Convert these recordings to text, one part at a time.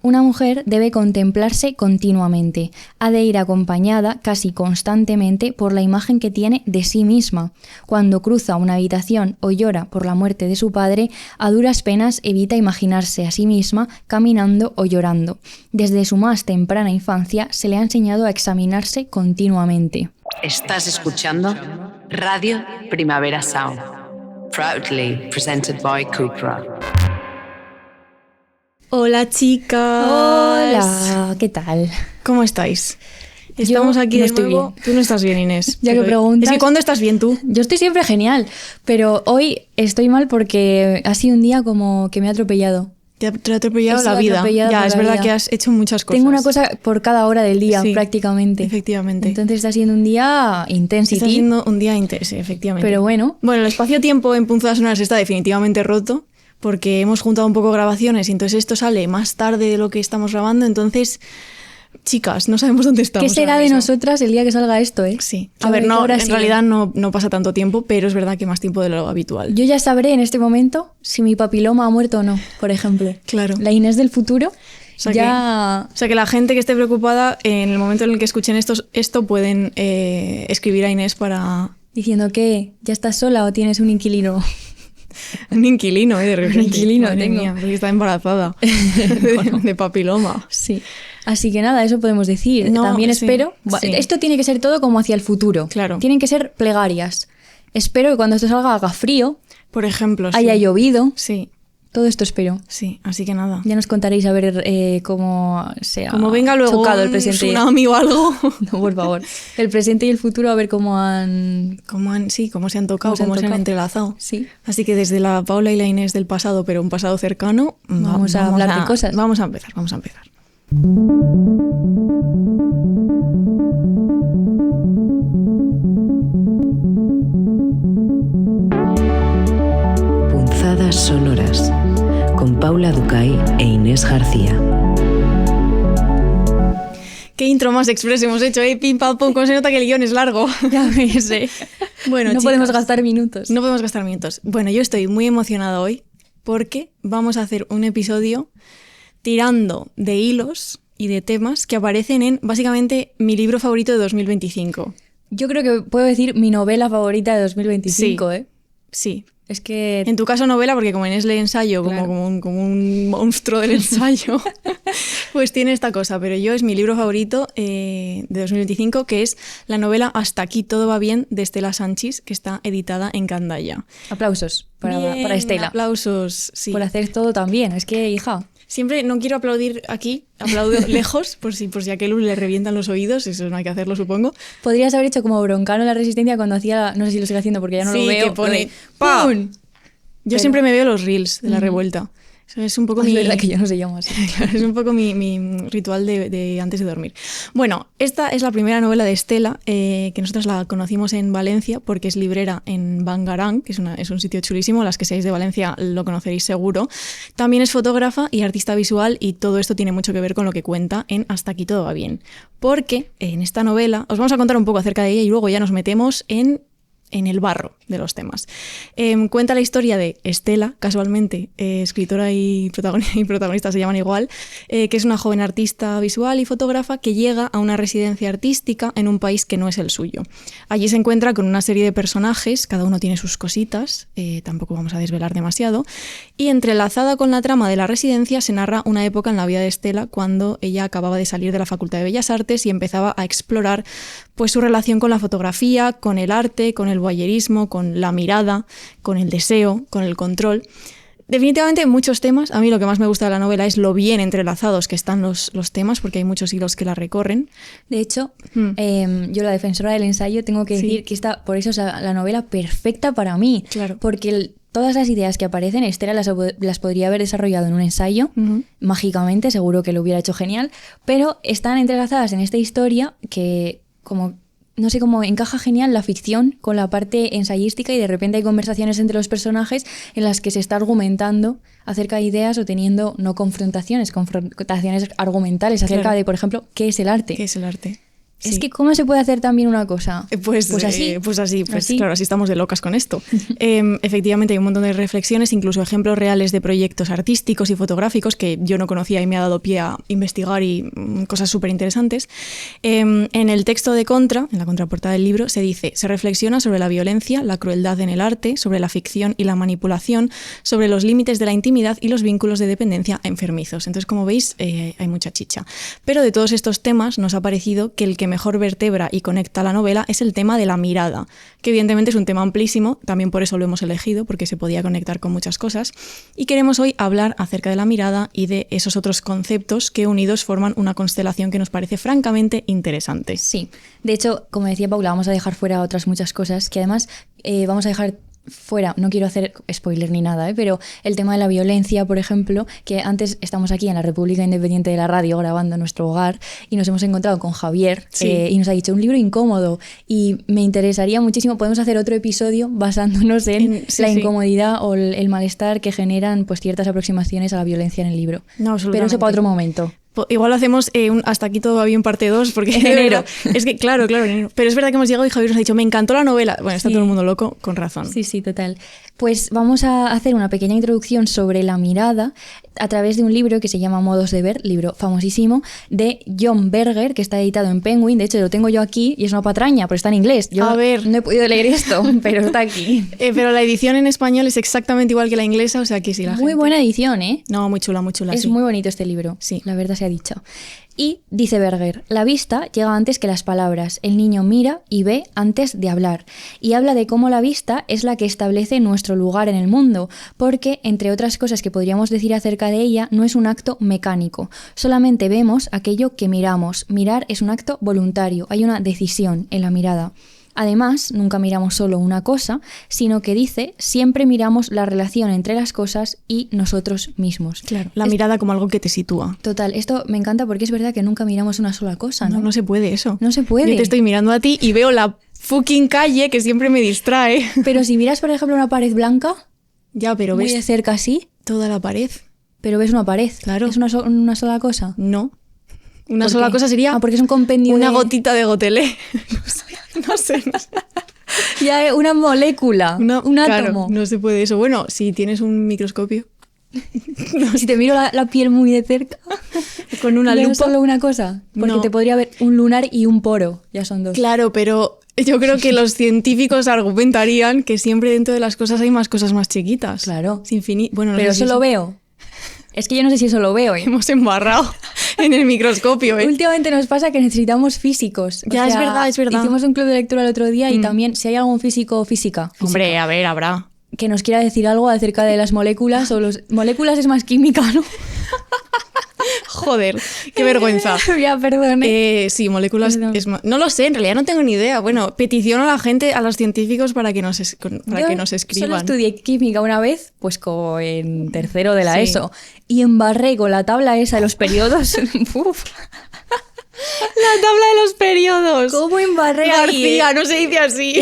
Una mujer debe contemplarse continuamente, ha de ir acompañada casi constantemente por la imagen que tiene de sí misma. Cuando cruza una habitación o llora por la muerte de su padre, a duras penas evita imaginarse a sí misma caminando o llorando. Desde su más temprana infancia se le ha enseñado a examinarse continuamente. Estás escuchando Radio Primavera Sound, proudly presented by Cupra. Hola chicas. Hola, ¿qué tal? ¿Cómo estáis? Estamos aquí no de estoy nuevo. bien. Tú no estás bien, Inés. Ya que preguntas. Es que ¿cuándo estás bien tú? Yo estoy siempre genial, pero hoy estoy mal porque ha sido un día como que me ha atropellado. Te ha atropellado He sido la vida. atropellada Ya, por es la verdad vida. que has hecho muchas cosas. Tengo una cosa por cada hora del día, Sí, prácticamente. efectivamente. Entonces está siendo un día intensity. Está siendo un día intenso, efectivamente. Pero bueno. Bueno, el espacio-tiempo en Punzadas Sonoras está definitivamente roto porque hemos juntado un poco grabaciones y entonces esto sale más tarde de lo que estamos grabando. Entonces, chicas, no sabemos dónde estamos. ¿Qué será ahora de mismo. nosotras el día que salga esto, eh? Sí. ¿Qué A ver, hora- no, qué hora en sigue? realidad no pasa tanto tiempo, pero es verdad que más tiempo de lo habitual. Yo ya sabré en este momento si mi papiloma ha muerto o no, por ejemplo. Claro. La Inés del futuro O sea, ya... o sea que la gente que esté preocupada, en el momento en el que escuchen esto pueden escribir a Inés para Diciendo que ya estás sola o tienes un inquilino. un inquilino, de repente. Un inquilino Madre tengo. mía, porque está embarazada de papiloma. Sí. Así que nada, eso podemos decir. No, También sí, espero... sí. Esto tiene que ser todo como hacia el futuro. Claro. Tienen que ser plegarias. Espero que cuando esto salga haga frío, Por ejemplo, sí. haya llovido. Sí, Todo esto espero. sí, así que nada. Ya nos contaréis a ver cómo se ha Como venga luego chocado el un presente. tsunami o algo. No, por favor. El presente y el futuro a ver cómo han... Cómo se han tocado, cómo se han entrelazado. Sí. Así que desde la Paula y la Inés del pasado, pero un pasado cercano, Vamos a hablar de cosas. Vamos a empezar. Punzadas Sonoras con Paula Ducay e Inés García. Qué intro más express hemos hecho, pim pam pum, cómo se nota que el guión es largo. Ya ves, Bueno, no chicas, podemos gastar minutos. No podemos gastar minutos. Bueno, yo estoy muy emocionada hoy porque vamos a hacer un episodio tirando de hilos y de temas que aparecen en, básicamente, mi libro favorito de 2025. Yo creo que puedo decir mi novela favorita de 2025, Sí. ¿eh? Sí. Es que... En tu caso novela, porque como Inés lee ensayo Claro. como un monstruo del ensayo, pues tiene esta cosa. Pero yo es mi libro favorito de 2025, que es la novela Hasta aquí todo va bien, de Estela Sanchis, que está editada en Candaya. Aplausos para Bien, Estela. Aplausos, sí. Por hacer todo tan bien. Es que, hija... Siempre no quiero aplaudir aquí, aplaudo lejos, por si a Kelu le revientan los oídos, eso no hay que hacerlo, supongo. Podrías haber hecho como Broncano en La Resistencia cuando hacía... No sé si lo sigue haciendo porque ya no Sí, lo veo. que pone lo de ¡pam! ¡pum! Yo siempre me veo los reels de la revuelta. Eso es un poco Es verdad que yo no se llama así. Claro, es un poco mi ritual de antes de dormir. Bueno, esta es la primera novela de Estela, que nosotros la conocimos en Valencia porque es librera en Bangarang, que es un sitio chulísimo, las que seáis de Valencia lo conoceréis seguro. También es fotógrafa y artista visual y todo esto tiene mucho que ver con lo que cuenta en Hasta aquí todo va bien. Porque en esta novela os vamos a contar un poco acerca de ella y luego ya nos metemos en el barro de los temas. Cuenta la historia de Estela, casualmente, escritora y protagonista se llaman igual, que es una joven artista visual y fotógrafa que llega a una residencia artística en un país que no es el suyo. Allí se encuentra con una serie de personajes, cada uno tiene sus cositas, tampoco vamos a desvelar demasiado, y entrelazada con la trama de la residencia se narra una época en la vida de Estela cuando ella acababa de salir de la Facultad de Bellas Artes y empezaba a explorar pues su relación con la fotografía, con el arte, con el voyerismo, con la mirada, con el deseo, con el control. Definitivamente muchos temas. A mí lo que más me gusta de la novela es lo bien entrelazados que están los temas, porque hay muchos hilos que la recorren. De hecho, yo, la defensora del ensayo, tengo que decir que está, por eso, o sea, la novela perfecta para mí. Claro. Porque todas las ideas que aparecen, Estela las podría haber desarrollado en un ensayo, mágicamente, seguro que lo hubiera hecho genial, pero están entrelazadas en esta historia que, como no sé cómo encaja genial la ficción con la parte ensayística y de repente hay conversaciones entre los personajes en las que se está argumentando acerca de ideas o teniendo no confrontaciones argumentales acerca de, por ejemplo, ¿qué es el arte? ¿Qué es el arte? Es Sí. que ¿cómo se puede hacer también una cosa? Pues así. Así. Claro, así estamos de locas con esto. Efectivamente hay un montón de reflexiones, incluso ejemplos reales de proyectos artísticos y fotográficos que yo no conocía y me ha dado pie a investigar y cosas súper interesantes. En el texto de Contra, en la contraportada del libro, se dice: se reflexiona sobre la violencia, la crueldad en el arte, sobre la ficción y la manipulación, sobre los límites de la intimidad y los vínculos de dependencia enfermizos. Entonces, como veis, hay mucha chicha. Pero de todos estos temas nos ha parecido que el que mejor vertebra y conecta la novela es el tema de la mirada, que evidentemente es un tema amplísimo, también por eso lo hemos elegido, porque se podía conectar con muchas cosas, y queremos hoy hablar acerca de la mirada y de esos otros conceptos que unidos forman una constelación que nos parece francamente interesante. Sí, de hecho, como decía Paula, vamos a dejar fuera otras muchas cosas que además vamos a dejar fuera, no quiero hacer spoiler ni nada, pero el tema de la violencia, por ejemplo, que antes estamos aquí en la República Independiente de la Radio grabando en nuestro hogar y nos hemos encontrado con Javier y nos ha dicho un libro incómodo y me interesaría muchísimo, podemos hacer otro episodio basándonos en la incomodidad o el malestar que generan pues ciertas aproximaciones a la violencia en el libro. No, pero eso para otro momento. Igual lo hacemos hasta aquí todo va bien parte 2 porque en enero. Es que claro, en enero. Pero es verdad que hemos llegado y Javier nos ha dicho, me encantó la novela. Bueno, está todo el mundo loco, con razón. Sí, total. Pues vamos a hacer una pequeña introducción sobre la mirada a través de un libro que se llama Modos de ver, libro famosísimo, de John Berger, que está editado en Penguin. De hecho, lo tengo yo aquí y es una patraña, pero está en inglés. Yo a ver. No he podido leer esto, pero está aquí. Pero la edición en español es exactamente igual que la inglesa, o sea que sí, la Muy gente... buena edición, ¿eh? No, muy chula, Es sí. muy bonito este libro, sí. La verdad se ha dicho. Y dice Berger, la vista llega antes que las palabras. El niño mira y ve antes de hablar. Y habla de cómo la vista es la que establece nuestro lugar en el mundo, porque, entre otras cosas que podríamos decir acerca de ella, no es un acto mecánico. Solamente vemos aquello que miramos. Mirar es un acto voluntario, hay una decisión en la mirada. Además, nunca miramos solo una cosa, sino que dice, siempre miramos la relación entre las cosas y nosotros mismos. Claro, la mirada como algo que te sitúa. Total, esto me encanta porque es verdad que nunca miramos una sola cosa, ¿no? No se puede eso. No se puede. Yo te estoy mirando a ti y veo la fucking calle que siempre me distrae. Pero si miras, por ejemplo, una pared blanca, ya, pero muy ves de cerca así, toda la pared. pero ves una pared. Claro. ¿Es una sola cosa? No. Una ¿Por sola qué? cosa sería porque es un compendio una de... gotita de gotelé. No sé. Ya, una molécula, un claro, átomo. no se puede eso. Bueno, si tienes un microscopio. Si te miro la piel muy de cerca, con una ¿veo lupa. solo una cosa? Porque No. te podría ver un lunar y un poro, ya son dos. Claro, pero yo creo que los científicos argumentarían que siempre dentro de las cosas hay más cosas más chiquitas. Claro. Es infinito. Bueno, no Pero sé si eso lo veo. Es que yo no sé si eso lo veo, ¿eh? hemos embarrado en el microscopio, ¿eh? Últimamente nos pasa que necesitamos físicos. Ya, es verdad. Hicimos un club de lectura el otro día y también, si hay algún físico o física, Hombre, a ver, habrá. que nos quiera decir algo acerca de las moléculas o los... Moléculas es más química, ¿no? Joder, qué vergüenza. Ya, perdone. Sí, moléculas Perdón. es más... No lo sé, en realidad no tengo ni idea. Bueno, peticiono a la gente, a los científicos para que nos, Yo que nos solo escriban. estudié química una vez, pues en tercero de la Sí. ESO, y embarré con la tabla esa de los periodos. Uf, La tabla de los periodos. ¿cómo embarré ahí? García, no se dice así.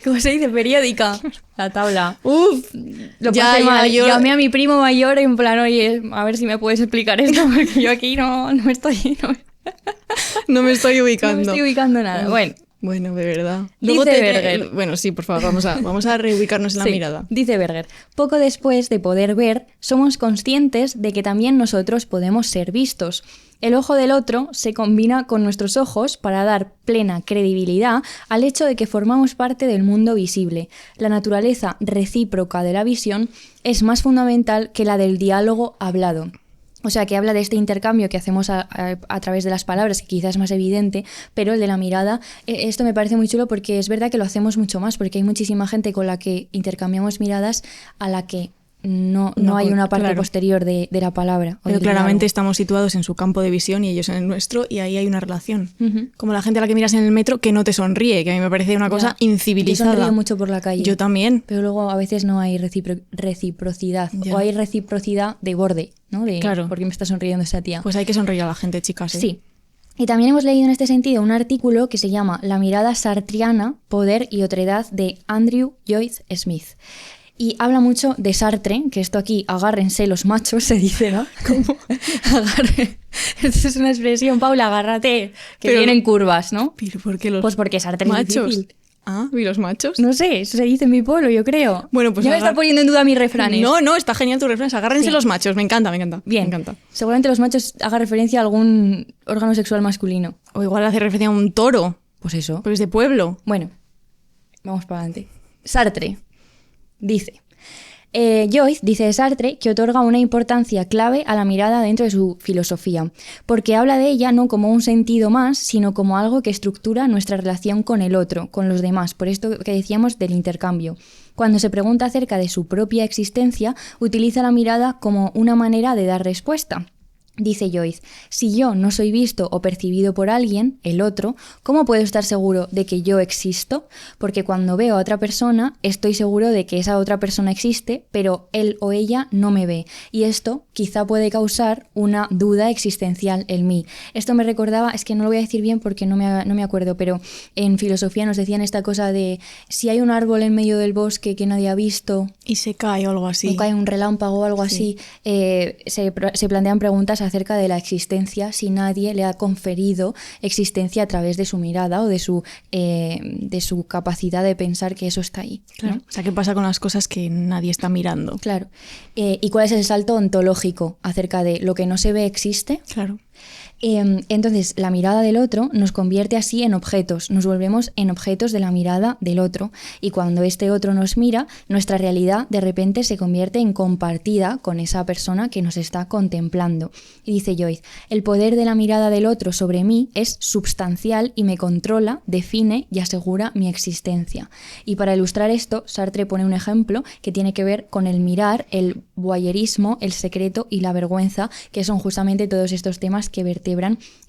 ¿Cómo se dice? Periódica. La tabla. Uf, Lo ya, pasé ya, mal. yo- Llamé a mi primo mayor en plan, oye, a ver si me puedes explicar esto, porque yo aquí no estoy... no me estoy No me ubicando. estoy ubicando nada. Bueno, Bueno, de verdad. Dice Berger. Bueno, sí, por favor, vamos a reubicarnos en la sí, mirada. dice Berger, poco después de poder ver, somos conscientes de que también nosotros podemos ser vistos. El ojo del otro se combina con nuestros ojos para dar plena credibilidad al hecho de que formamos parte del mundo visible. La naturaleza recíproca de la visión es más fundamental que la del diálogo hablado. O sea, que habla de este intercambio que hacemos a través de las palabras, que quizás es más evidente, pero el de la mirada, esto me parece muy chulo porque es verdad que lo hacemos mucho más, porque hay muchísima gente con la que intercambiamos miradas a la que no hay una parte claro. posterior de la palabra. o Pero del claramente diálogo. estamos situados en su campo de visión y ellos en el nuestro, y ahí hay una relación. Ujú. Como la gente a la que miras en el metro que no te sonríe, que a mí me parece una cosa Ya. incivilizada. Yo sonrío mucho por la calle. Yo también. Pero luego a veces no hay reciprocidad. Ya. O hay reciprocidad de borde, ¿no? De Claro. ¿por qué me está sonriendo esa tía? Pues hay que sonreír a la gente, chicas. ¿eh? Sí. Y también hemos leído en este sentido un artículo que se llama La mirada sartriana, poder y otredad de Andrew Lloyd Smith. Y habla mucho de Sartre, que esto aquí, agárrense los machos, se dice, ¿no? ¿Cómo? Esto es una expresión, Paula, agárrate, que vienen curvas, ¿no? ¿Pero por qué los Pues porque Sartre machos? es difícil. Ah, ¿y los machos? No sé, eso se dice en mi pueblo, yo creo. Bueno, pues ya me está poniendo en duda mis refranes. No, está genial tu refrán. Agárrense Sí. los machos, me encanta. Bien, Me encanta. seguramente los machos hagan referencia a algún órgano sexual masculino. O igual hace referencia a un toro, Pues eso. pero es de pueblo. Bueno, vamos para adelante. Sartre dice... Joyce dice de Sartre que otorga una importancia clave a la mirada dentro de su filosofía, porque habla de ella no como un sentido más, sino como algo que estructura nuestra relación con el otro, con los demás, por esto que decíamos del intercambio. Cuando se pregunta acerca de su propia existencia, utiliza la mirada como una manera de dar respuesta. Dice Joyce, si yo no soy visto o percibido por alguien, el otro, ¿cómo puedo estar seguro de que yo existo? Porque cuando veo a otra persona, estoy seguro de que esa otra persona existe, pero él o ella no me ve. Y esto quizá puede causar una duda existencial en mí. Esto me recordaba, es que no lo voy a decir bien porque no me acuerdo, pero en filosofía nos decían esta cosa de si hay un árbol en medio del bosque que nadie ha visto... Y se cae o algo así. O cae un relámpago o algo Sí. así, se plantean preguntas acerca de la existencia si nadie le ha conferido existencia a través de su mirada o de su capacidad de pensar que eso está ahí, ¿no? Claro. O sea, ¿qué pasa con las cosas que nadie está mirando? Claro. ¿Y cuál es el salto ontológico acerca de lo que no se ve existe? Claro. Entonces, la mirada del otro nos convierte así en objetos, nos volvemos en objetos de la mirada del otro. Y cuando este otro nos mira, nuestra realidad de repente se convierte en compartida con esa persona que nos está contemplando. Y dice Joyce, el poder de la mirada del otro sobre mí es substancial y me controla, define y asegura mi existencia. Y para ilustrar esto, Sartre pone un ejemplo que tiene que ver con el mirar, el voyeurismo, el secreto y la vergüenza, que son justamente todos estos temas que vertebran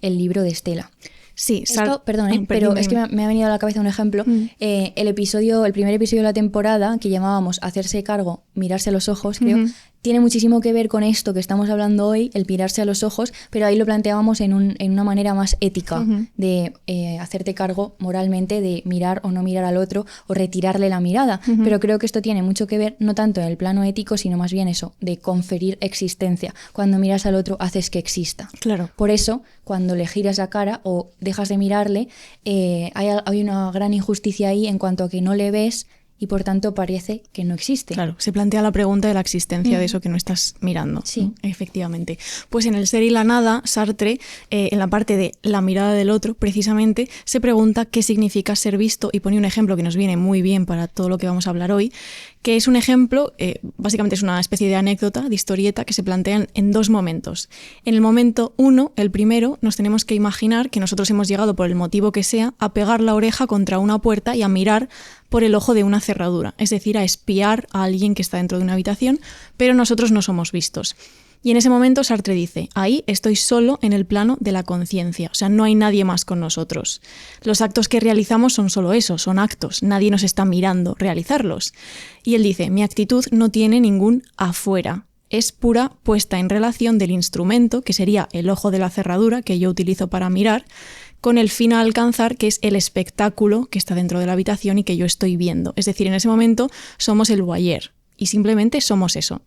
el libro de Estela. Sí, Esto, perdón, pero es que me ha venido a la cabeza un ejemplo. El primer episodio de la temporada, que llamábamos Hacerse cargo, mirarse a los ojos, creo, tiene muchísimo que ver con esto que estamos hablando hoy, el mirarse a los ojos, pero ahí lo planteábamos en una manera más ética, de hacerte cargo moralmente de mirar o no mirar al otro o retirarle la mirada. Pero creo que esto tiene mucho que ver, no tanto en el plano ético, sino más bien eso, de conferir existencia. Cuando miras al otro, haces que exista. Claro. Por eso, cuando le giras la cara o dejas de mirarle, hay una gran injusticia ahí en cuanto a que no le ves y por tanto parece que no existe. Claro, se plantea la pregunta de la existencia de eso que no estás mirando. Sí. ¿No? Efectivamente. Pues en El ser y la nada, Sartre, en la parte de la mirada del otro, precisamente, se pregunta qué significa ser visto y pone un ejemplo que nos viene muy bien para todo lo que vamos a hablar hoy, que es un ejemplo, básicamente es una especie de anécdota, de historieta, que se plantean en dos momentos. En el momento 1, el primero, nos tenemos que imaginar que nosotros hemos llegado, por el motivo que sea, a pegar la oreja contra una puerta y a mirar por el ojo de una cerradura, es decir, a espiar a alguien que está dentro de una habitación, pero nosotros no somos vistos. Y en ese momento Sartre dice, ahí estoy solo en el plano de la conciencia, o sea, no hay nadie más con nosotros. Los actos que realizamos son solo eso, son actos, nadie nos está mirando realizarlos. Y él dice, mi actitud no tiene ningún afuera, es pura puesta en relación del instrumento, que sería el ojo de la cerradura que yo utilizo para mirar, con el fin a alcanzar, que es el espectáculo que está dentro de la habitación y que yo estoy viendo. Es decir, en ese momento somos el voyeur y simplemente somos eso.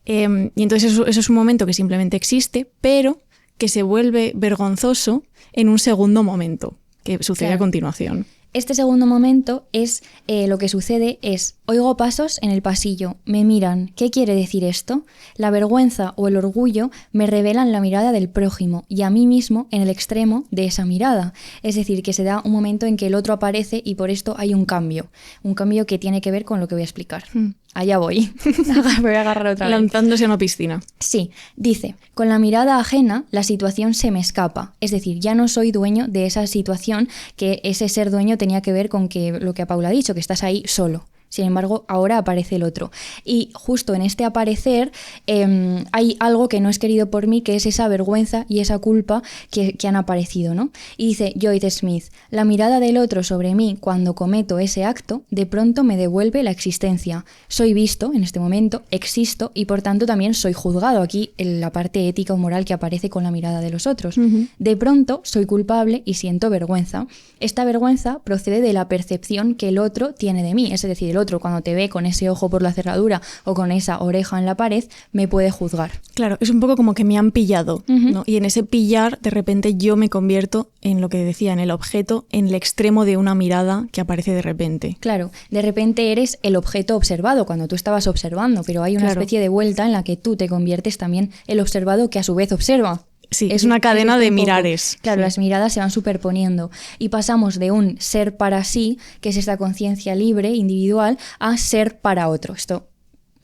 Y entonces eso es un momento que simplemente existe, pero que se vuelve vergonzoso en un segundo momento, que sucede a continuación. Este segundo momento es lo que sucede es, oigo pasos en el pasillo, me miran, ¿qué quiere decir esto? La vergüenza o el orgullo me revelan la mirada del prójimo y a mí mismo en el extremo de esa mirada. Es decir, que se da un momento en que el otro aparece y por esto hay un cambio que tiene que ver con lo que voy a explicar. Allá voy. Me voy a agarrar otra vez. Lanzándose a una piscina. Sí, dice, con la mirada ajena la situación se me escapa. Es decir, ya no soy dueño de esa situación, que ese ser dueño tenía que ver con que lo que Paula ha dicho, que estás ahí solo. Sin embargo, ahora aparece el otro. Y justo en este aparecer hay algo que no es querido por mí, que es esa vergüenza y esa culpa que han aparecido, ¿no? Y dice Joyce Smith, la mirada del otro sobre mí cuando cometo ese acto, de pronto me devuelve la existencia. Soy visto en este momento, existo y por tanto también soy juzgado. Aquí en la parte ética o moral que aparece con la mirada de los otros. De pronto soy culpable y siento vergüenza. Esta vergüenza procede de la percepción que el otro tiene de mí. Es decir, el otro cuando te ve con ese ojo por la cerradura o con esa oreja en la pared, me puede juzgar. Claro, es un poco como que me han pillado, ¿no? Y en ese pillar, de repente yo me convierto en lo que decía, en el objeto, en el extremo de una mirada que aparece de repente. Claro, de repente eres el objeto observado cuando tú estabas observando, pero hay una especie de vuelta en la que tú te conviertes también el observado que a su vez observa. Sí, es una cadena de mirares. Claro, sí. Las miradas se van superponiendo y pasamos de un ser para sí, que es esta conciencia libre, individual, a ser para otro. Esto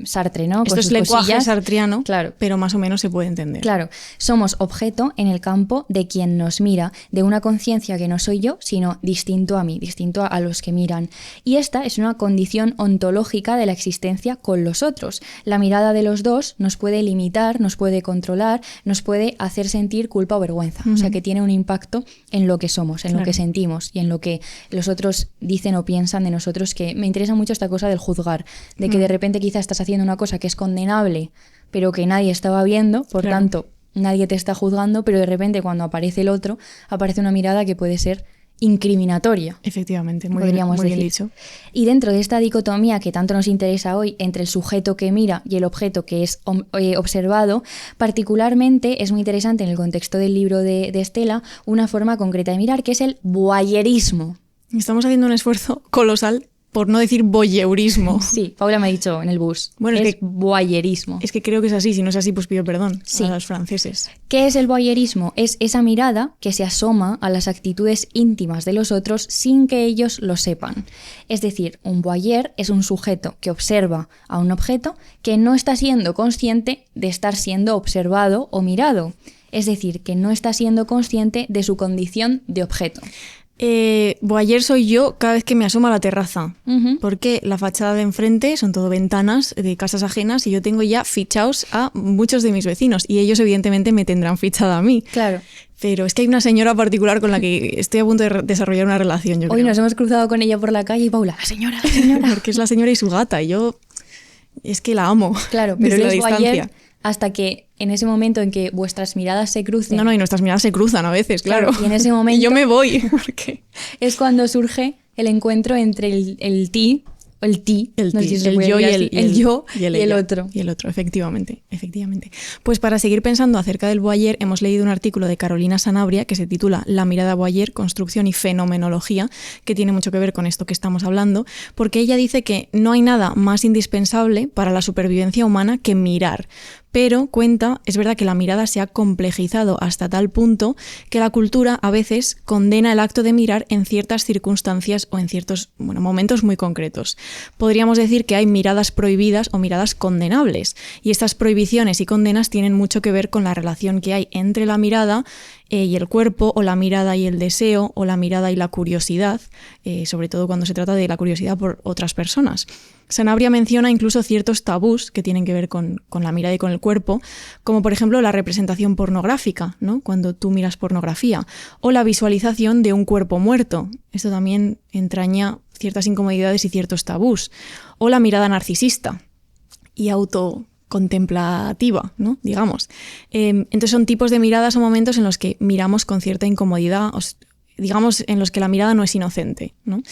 Sartre, ¿no? Esto es lenguaje sartriano, claro. Pero más o menos se puede entender. Claro, somos objeto en el campo de quien nos mira, de una conciencia que no soy yo, sino distinto a mí, distinto a los que miran. Y esta es una condición ontológica de la existencia con los otros. La mirada de los dos nos puede limitar, nos puede controlar, nos puede hacer sentir culpa o vergüenza. O sea, que tiene un impacto en lo que somos, en lo que sentimos y en lo que los otros dicen o piensan de nosotros, que me interesa mucho esta cosa del juzgar, de que de repente quizás estás haciendo una cosa que es condenable, pero que nadie estaba viendo, por tanto, nadie te está juzgando, pero de repente cuando aparece el otro, aparece una mirada que puede ser incriminatoria. Efectivamente, muy podríamos bien decir. dicho. Y dentro de esta dicotomía que tanto nos interesa hoy entre el sujeto que mira y el objeto que es observado, particularmente es muy interesante en el contexto del libro de Estela una forma concreta de mirar, que es el voyerismo. Estamos haciendo un esfuerzo colosal por no decir voyeurismo. Sí, Paula me ha dicho en el bus. Bueno, es voyerismo. Es que creo que es así. Si no es así, pues pido perdón sí. a los franceses. ¿Qué es el voyerismo? Es esa mirada que se asoma a las actitudes íntimas de los otros sin que ellos lo sepan. Es decir, un voyeur es un sujeto que observa a un objeto que no está siendo consciente de estar siendo observado o mirado. Es decir, que no está siendo consciente de su condición de objeto. Voyeur soy yo cada vez que me asomo a la terraza, porque la fachada de enfrente son todo ventanas de casas ajenas y yo tengo ya fichados a muchos de mis vecinos y ellos evidentemente me tendrán fichada a mí. Claro. Pero es que hay una señora particular con la que estoy a punto de desarrollar una relación, yo creo. Hoy nos hemos cruzado con ella por la calle y Paula, la señora. Porque es la señora y su gata y yo es que la amo. Claro, pero desde la es distancia. voyeur hasta que en ese momento en que vuestras miradas se crucen. No, y nuestras miradas se cruzan a veces, claro. Y en ese momento y yo me voy. Porque es cuando surge el encuentro entre el ti, no sé si se puede yo y decir así, el yo y el otro. Y el otro, efectivamente. Pues para seguir pensando acerca del voyeur, hemos leído un artículo de Carolina Sanabria que se titula La mirada voyeur, construcción y fenomenología, que tiene mucho que ver con esto que estamos hablando, porque ella dice que no hay nada más indispensable para la supervivencia humana que mirar. Pero cuenta, es verdad que la mirada se ha complejizado hasta tal punto que la cultura a veces condena el acto de mirar en ciertas circunstancias o en ciertos momentos muy concretos. Podríamos decir que hay miradas prohibidas o miradas condenables, y estas prohibiciones y condenas tienen mucho que ver con la relación que hay entre la mirada y el cuerpo, o la mirada y el deseo, o la mirada y la curiosidad, sobre todo cuando se trata de la curiosidad por otras personas. Sanabria menciona incluso ciertos tabús que tienen que ver con la mirada y con el cuerpo, como por ejemplo la representación pornográfica, ¿no? Cuando tú miras pornografía, o la visualización de un cuerpo muerto. Esto también entraña ciertas incomodidades y ciertos tabús. O la mirada narcisista y autocontemplativa, ¿no? Digamos. Entonces son tipos de miradas o momentos en los que miramos con cierta incomodidad, digamos, en los que la mirada no es inocente, ¿no?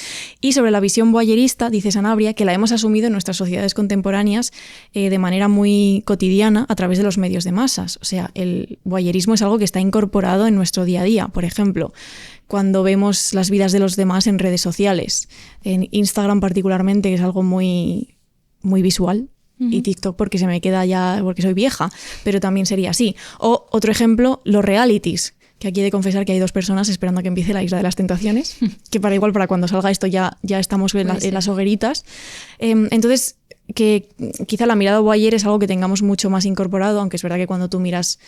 Y sobre la visión voyerista, dice Sanabria, que la hemos asumido en nuestras sociedades contemporáneas de manera muy cotidiana a través de los medios de masas. O sea, el voyerismo es algo que está incorporado en nuestro día a día. Por ejemplo, cuando vemos las vidas de los demás en redes sociales, en Instagram particularmente, que es algo muy, muy visual, y TikTok porque se me queda ya, porque soy vieja, pero también sería así. O otro ejemplo, los realities, que aquí he de confesar que hay 2 personas esperando a que empiece la Isla de las Tentaciones, que para cuando salga esto ya estamos en las hogueritas. Entonces, que quizá la mirada voyeur es algo que tengamos mucho más incorporado, aunque es verdad que cuando tú miras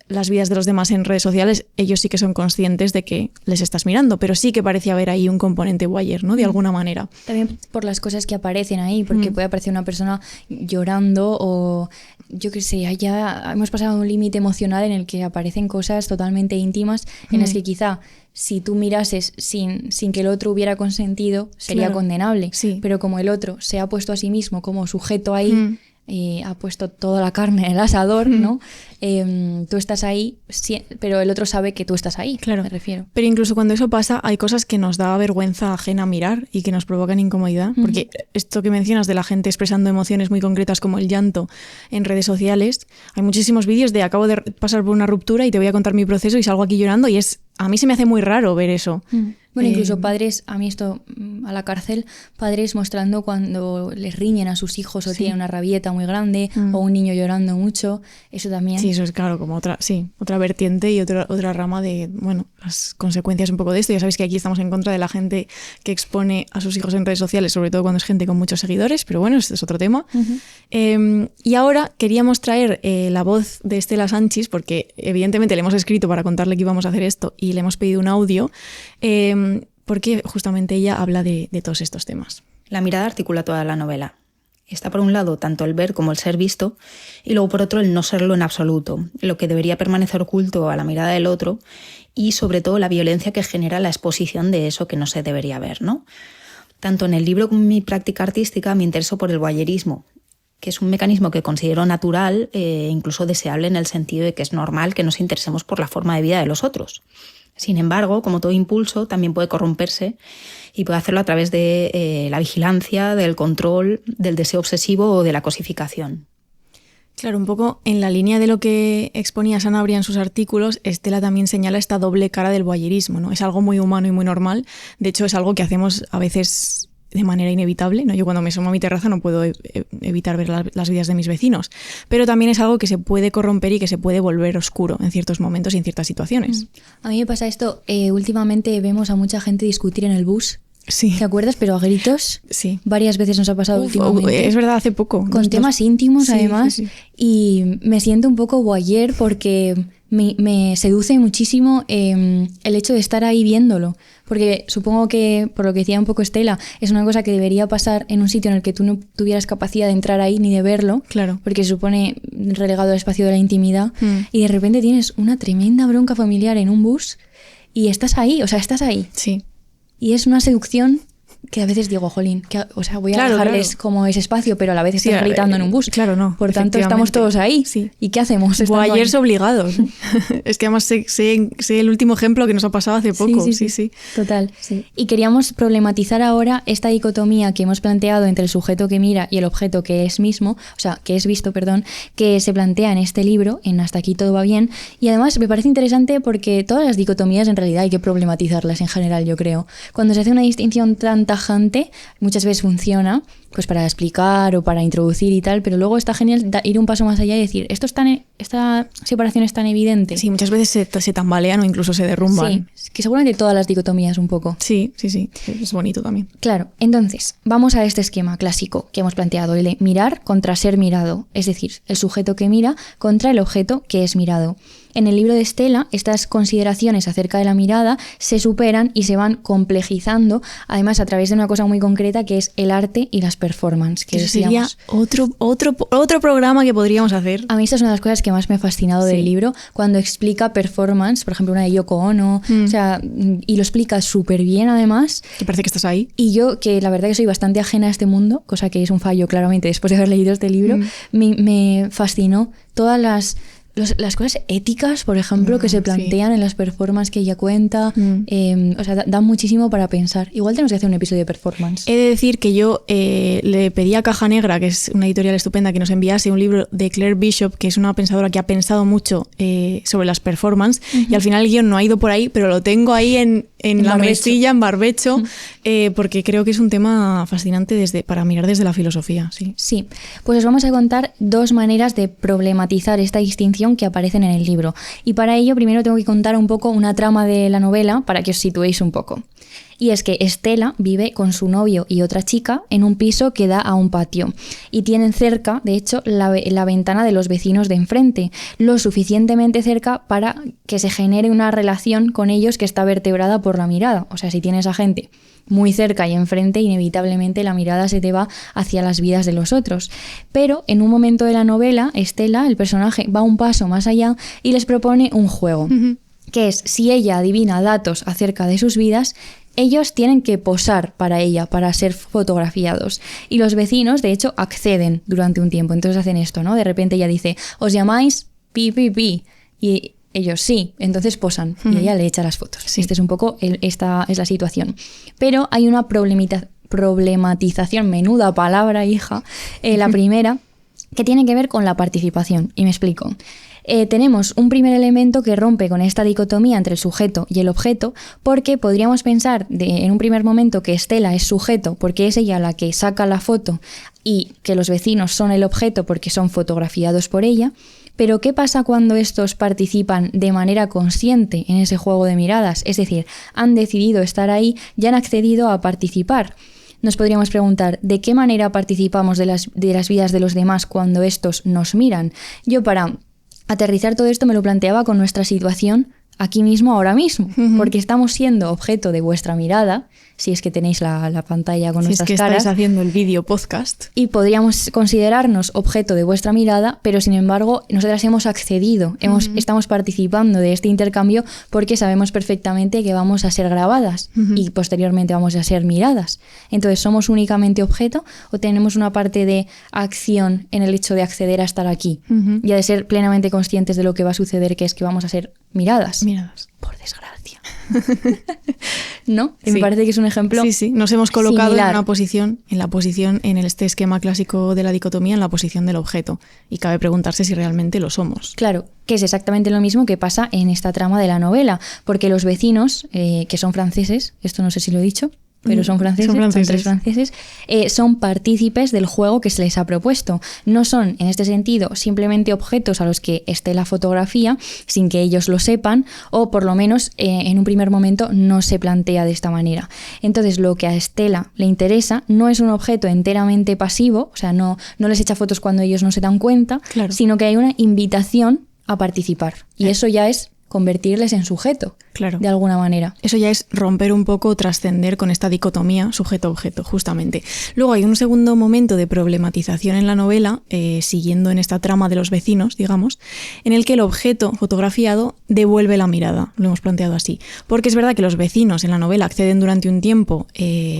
las vidas de los demás en redes sociales, ellos sí que son conscientes de que les estás mirando, pero sí que parece haber ahí un componente voyeur, ¿no? De alguna manera. También por las cosas que aparecen ahí, porque puede aparecer una persona llorando o yo qué sé, ya hemos pasado un límite emocional en el que aparecen cosas totalmente íntimas en las que quizá si tú mirases sin que el otro hubiera consentido sería condenable, sí. Pero como el otro se ha puesto a sí mismo como sujeto ahí, ha puesto toda la carne en el asador, ¿no? Tú estás ahí, pero el otro sabe que tú estás ahí, claro. Me refiero. Pero incluso cuando eso pasa, hay cosas que nos da vergüenza ajena mirar y que nos provocan incomodidad. Porque esto que mencionas de la gente expresando emociones muy concretas como el llanto en redes sociales, hay muchísimos vídeos de acabo de pasar por una ruptura y te voy a contar mi proceso y salgo aquí llorando y a mí se me hace muy raro ver eso. Bueno, incluso padres, a mí esto, a la cárcel, padres mostrando cuando les riñen a sus hijos o tienen una rabieta muy grande o un niño llorando mucho, eso también. Sí, eso es claro, como otra vertiente y otra rama de, las consecuencias un poco de esto. Ya sabéis que aquí estamos en contra de la gente que expone a sus hijos en redes sociales, sobre todo cuando es gente con muchos seguidores, pero bueno, este es otro tema. Y ahora queríamos traer la voz de Estela Sanchis, porque evidentemente le hemos escrito para contarle que íbamos a hacer esto y le hemos pedido un audio, porque justamente ella habla de todos estos temas. La mirada articula toda la novela. Está por un lado tanto el ver como el ser visto y luego por otro el no serlo en absoluto, lo que debería permanecer oculto a la mirada del otro y sobre todo la violencia que genera la exposición de eso que no se debería ver, ¿no? Tanto en el libro como en mi práctica artística me intereso por el voyerismo, que es un mecanismo que considero natural e incluso deseable en el sentido de que es normal que nos interesemos por la forma de vida de los otros. Sin embargo, como todo impulso, también puede corromperse y puede hacerlo a través de la vigilancia, del control, del deseo obsesivo o de la cosificación. Claro, un poco en la línea de lo que exponía Sanabria en sus artículos, Estela también señala esta doble cara del voyerismo, ¿no? Es algo muy humano y muy normal. De hecho, es algo que hacemos a veces de manera inevitable, ¿no? Yo cuando me asomo a mi terraza no puedo evitar ver las vidas de mis vecinos, pero también es algo que se puede corromper y que se puede volver oscuro en ciertos momentos y en ciertas situaciones. A mí me pasa esto, últimamente vemos a mucha gente discutir en el bus. Sí. ¿Te acuerdas? Pero a gritos. Sí. Varias veces nos ha pasado últimamente. Es verdad, hace poco. Con temas íntimos, sí, además. Sí. Y me siento un poco voyeur porque me seduce muchísimo el hecho de estar ahí viéndolo. Porque supongo que, por lo que decía un poco Estela, es una cosa que debería pasar en un sitio en el que tú no tuvieras capacidad de entrar ahí ni de verlo. Claro. Porque se supone relegado al espacio de la intimidad. Y de repente tienes una tremenda bronca familiar en un bus y estás ahí, estás ahí. Sí. Y es una seducción que a veces digo, jolín, voy a dejarles como ese espacio, pero a la vez estás gritando en un bus. Claro, no. Por tanto, estamos todos ahí. Sí. ¿Y qué hacemos? Voyeurs obligados. Es que además sé el último ejemplo que nos ha pasado hace poco. Sí. Total. Sí. Y queríamos problematizar ahora esta dicotomía que hemos planteado entre el sujeto que mira y el objeto que es visto, que se plantea en este libro, en Hasta aquí todo va bien. Y además me parece interesante porque todas las dicotomías en realidad hay que problematizarlas en general, yo creo. Cuando se hace una distinción tan tajante, muchas veces funciona pues para explicar o para introducir y tal, pero luego está genial ir un paso más allá y decir, esta separación es tan evidente. Sí, muchas veces se tambalean o incluso se derrumban. Sí, que seguramente todas las dicotomías un poco. Sí, es bonito también. Claro, entonces, vamos a este esquema clásico que hemos planteado, el de mirar contra ser mirado, es decir, el sujeto que mira contra el objeto que es mirado. En el libro de Estela, estas consideraciones acerca de la mirada se superan y se van complejizando, además a través de una cosa muy concreta que es el arte y las performances. Que eso sería otro programa que podríamos hacer. A mí esta es una de las cosas que más me ha fascinado del libro, cuando explica performance, por ejemplo una de Yoko Ono, y lo explica súper bien además. Que parece que estás ahí. Y yo, que la verdad que soy bastante ajena a este mundo, cosa que es un fallo claramente después de haber leído este libro, me fascinó todas las cosas éticas, por ejemplo, que se plantean en las performances que ella cuenta, dan muchísimo para pensar. Igual tenemos que hacer un episodio de performance. He de decir que yo le pedí a Caja Negra, que es una editorial estupenda, que nos enviase un libro de Claire Bishop, que es una pensadora que ha pensado mucho sobre las performances, y al final el guión no ha ido por ahí, pero lo tengo ahí en la mesilla, en barbecho, porque creo que es un tema fascinante para mirar desde la filosofía. Sí, pues os vamos a contar dos maneras de problematizar esta distinción que aparecen en el libro. Y para ello primero tengo que contar un poco una trama de la novela para que os situéis un poco. Y es que Estela vive con su novio y otra chica en un piso que da a un patio. Y tienen cerca, de hecho, la ventana de los vecinos de enfrente, lo suficientemente cerca para que se genere una relación con ellos que está vertebrada por la mirada. O sea, si tienes a gente muy cerca y enfrente, inevitablemente la mirada se te va hacia las vidas de los otros. Pero en un momento de la novela, Estela, el personaje, va un paso más allá y les propone un juego. Que es, si ella adivina datos acerca de sus vidas, ellos tienen que posar para ella, para ser fotografiados. Y los vecinos, de hecho, acceden durante un tiempo. Entonces hacen esto, ¿no? De repente ella dice, ¿os llamáis pi, pi, pi? Y ellos sí, entonces posan y ella le echa las fotos. Sí. Esta es un poco, esta es la situación. Pero hay una problematización, menuda palabra, hija, la primera, que tiene que ver con la participación. Y me explico. Tenemos un primer elemento que rompe con esta dicotomía entre el sujeto y el objeto, porque podríamos pensar en un primer momento que Estela es sujeto porque es ella la que saca la foto y que los vecinos son el objeto porque son fotografiados por ella. Pero ¿qué pasa cuando estos participan de manera consciente en ese juego de miradas? Es decir, han decidido estar ahí y han accedido a participar. Nos podríamos preguntar, ¿de qué manera participamos de las vidas de los demás cuando estos nos miran? Yo, para aterrizar todo esto, me lo planteaba con nuestra situación aquí mismo, ahora mismo, porque estamos siendo objeto de vuestra mirada, si es que tenéis la pantalla con nuestras caras. Si es que estáis haciendo el vídeo podcast. Y podríamos considerarnos objeto de vuestra mirada, pero sin embargo, nosotras hemos accedido, estamos participando de este intercambio porque sabemos perfectamente que vamos a ser grabadas y posteriormente vamos a ser miradas. Entonces, ¿somos únicamente objeto o tenemos una parte de acción en el hecho de acceder a estar aquí y a de ser plenamente conscientes de lo que va a suceder, que es que vamos a ser miradas? Por desgracia. ¿No? Sí. Me parece que es un ejemplo. Sí, nos hemos colocado similar. en este esquema clásico de la dicotomía, en la posición del objeto. Y cabe preguntarse si realmente lo somos. Claro, que es exactamente lo mismo que pasa en esta trama de la novela, porque los vecinos, que son franceses, esto no sé si lo he dicho, pero son franceses, son tres franceses, son partícipes del juego que se les ha propuesto. No son, en este sentido, simplemente objetos a los que esté la fotografía, sin que ellos lo sepan, o por lo menos en un primer momento no se plantea de esta manera. Entonces, lo que a Estela le interesa no es un objeto enteramente pasivo, o sea, no les echa fotos cuando ellos no se dan cuenta, claro, sino que hay una invitación a participar. Y eso ya es convertirles en sujeto, claro, de alguna manera. Eso ya es romper un poco, trascender con esta dicotomía sujeto-objeto, justamente. Luego hay un segundo momento de problematización en la novela, siguiendo en esta trama de los vecinos, digamos, en el que el objeto fotografiado devuelve la mirada, lo hemos planteado así. Porque es verdad que los vecinos en la novela acceden durante un tiempo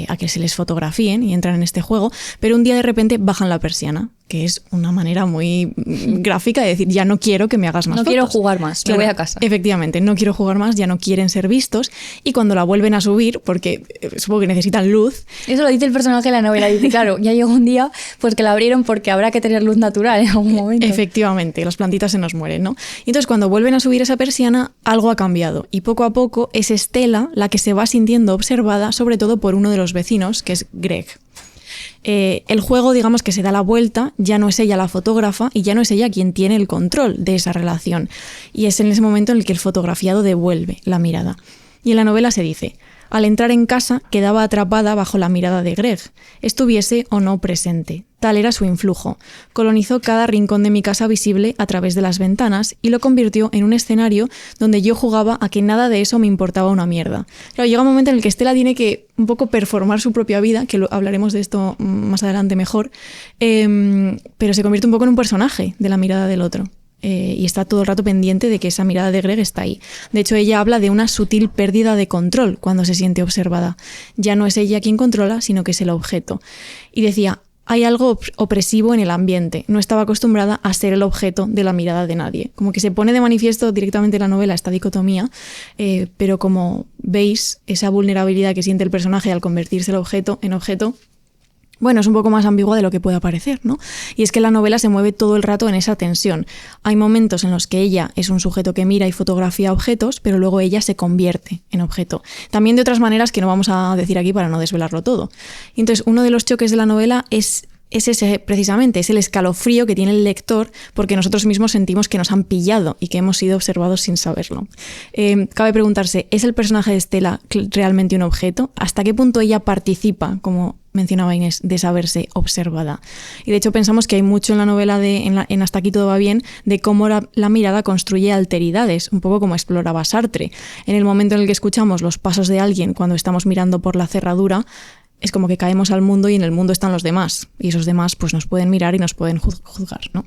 a que se les fotografíen y entran en este juego, pero un día de repente bajan la persiana, que es una manera muy gráfica de decir, ya no quiero que me hagas más fotos. No quiero jugar más, me voy a casa. Efectivamente, no quiero jugar más, ya no quieren ser vistos, y cuando la vuelven a subir, porque supongo que necesitan luz. Eso lo dice el personaje de la novela, dice, claro, ya llegó un día pues que la abrieron porque habrá que tener luz natural en algún momento. Efectivamente, las plantitas se nos mueren, ¿no? Y entonces cuando vuelven a subir esa persiana, algo ha cambiado, y poco a poco es Estela la que se va sintiendo observada, sobre todo por uno de los vecinos, que es Greg. El juego, digamos que se da la vuelta, ya no es ella la fotógrafa y ya no es ella quien tiene el control de esa relación. Y es en ese momento en el que el fotografiado devuelve la mirada. Y en la novela se dice: al entrar en casa quedaba atrapada bajo la mirada de Greg, estuviese o no presente. Tal era su influjo. Colonizó cada rincón de mi casa visible a través de las ventanas y lo convirtió en un escenario donde yo jugaba a que nada de eso me importaba una mierda. Claro, llega un momento en el que Estela tiene que un poco performar su propia vida, que hablaremos de esto más adelante mejor, pero se convierte un poco en un personaje de la mirada del otro. Y está todo el rato pendiente de que esa mirada de Greg está ahí. De hecho, ella habla de una sutil pérdida de control cuando se siente observada. Ya no es ella quien controla, sino que es el objeto. Y decía: hay algo opresivo en el ambiente. No estaba acostumbrada a ser el objeto de la mirada de nadie. Como que se pone de manifiesto directamente en la novela esta dicotomía, pero como veis, esa vulnerabilidad que siente el personaje al convertirse en objeto, bueno, es un poco más ambigua de lo que pueda parecer, ¿no? Y es que la novela se mueve todo el rato en esa tensión. Hay momentos en los que ella es un sujeto que mira y fotografía objetos, pero luego ella se convierte en objeto. También de otras maneras que no vamos a decir aquí para no desvelarlo todo. Y entonces, uno de los choques de la novela es ese precisamente, es el escalofrío que tiene el lector porque nosotros mismos sentimos que nos han pillado y que hemos sido observados sin saberlo. Cabe preguntarse, ¿es el personaje de Estela realmente un objeto? ¿Hasta qué punto ella participa, como mencionaba Inés, de saberse observada? Y de hecho pensamos que hay mucho en la novela en Hasta aquí todo va bien, de cómo la mirada construye alteridades, un poco como exploraba Sartre. En el momento en el que escuchamos los pasos de alguien cuando estamos mirando por la cerradura, es como que caemos al mundo y en el mundo están los demás. Y esos demás pues nos pueden mirar y nos pueden juzgar, ¿no?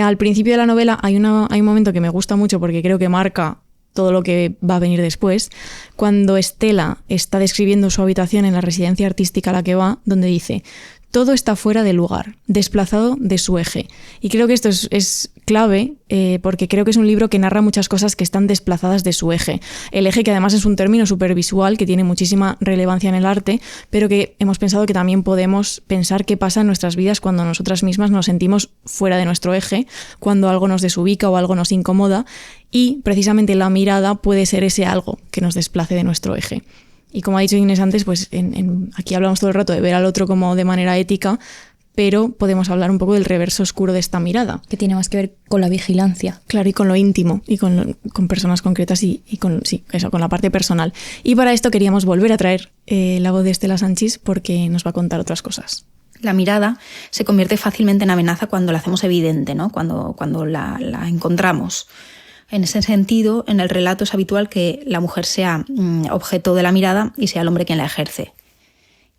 Al principio de la novela hay un momento que me gusta mucho porque creo que marca todo lo que va a venir después, cuando Estela está describiendo su habitación en la residencia artística a la que va, donde dice: todo está fuera de lugar, desplazado de su eje. Y creo que esto es clave porque creo que es un libro que narra muchas cosas que están desplazadas de su eje. El eje, que además es un término súper visual, que tiene muchísima relevancia en el arte, pero que hemos pensado que también podemos pensar qué pasa en nuestras vidas cuando nosotras mismas nos sentimos fuera de nuestro eje, cuando algo nos desubica o algo nos incomoda, y precisamente la mirada puede ser ese algo que nos desplace de nuestro eje. Y como ha dicho Inés antes, pues aquí hablamos todo el rato de ver al otro como de manera ética, pero podemos hablar un poco del reverso oscuro de esta mirada. Que tiene más que ver con la vigilancia. Claro, y con lo íntimo, y con personas concretas y con la parte personal. Y para esto queríamos volver a traer la voz de Estela Sanchis porque nos va a contar otras cosas. La mirada se convierte fácilmente en amenaza cuando la hacemos evidente, ¿no? Cuando la encontramos. En ese sentido, en el relato es habitual que la mujer sea objeto de la mirada y sea el hombre quien la ejerce.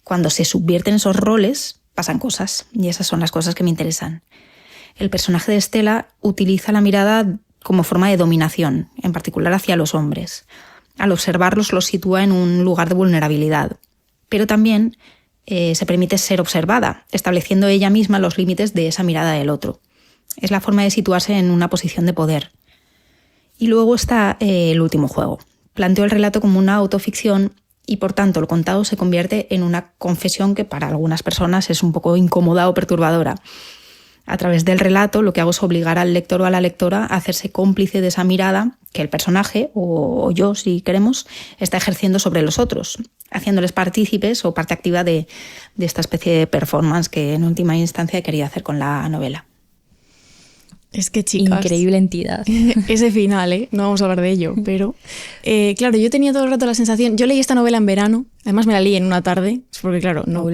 Cuando se subvierten esos roles, pasan cosas, y esas son las cosas que me interesan. El personaje de Estela utiliza la mirada como forma de dominación, en particular hacia los hombres. Al observarlos los sitúa en un lugar de vulnerabilidad. Pero también se permite ser observada, estableciendo ella misma los límites de esa mirada del otro. Es la forma de situarse en una posición de poder. Y luego está el último juego. Planteo el relato como una autoficción y por tanto lo contado se convierte en una confesión que para algunas personas es un poco incómoda o perturbadora. A través del relato lo que hago es obligar al lector o a la lectora a hacerse cómplice de esa mirada que el personaje, o yo si queremos, está ejerciendo sobre los otros, haciéndoles partícipes o parte activa de esta especie de performance que en última instancia quería hacer con la novela. Es que, chicas, increíble entidad. Ese final, no vamos a hablar de ello, pero claro, yo tenía todo el rato la sensación, yo leí esta novela en verano, además me la leí en una tarde, porque claro, no,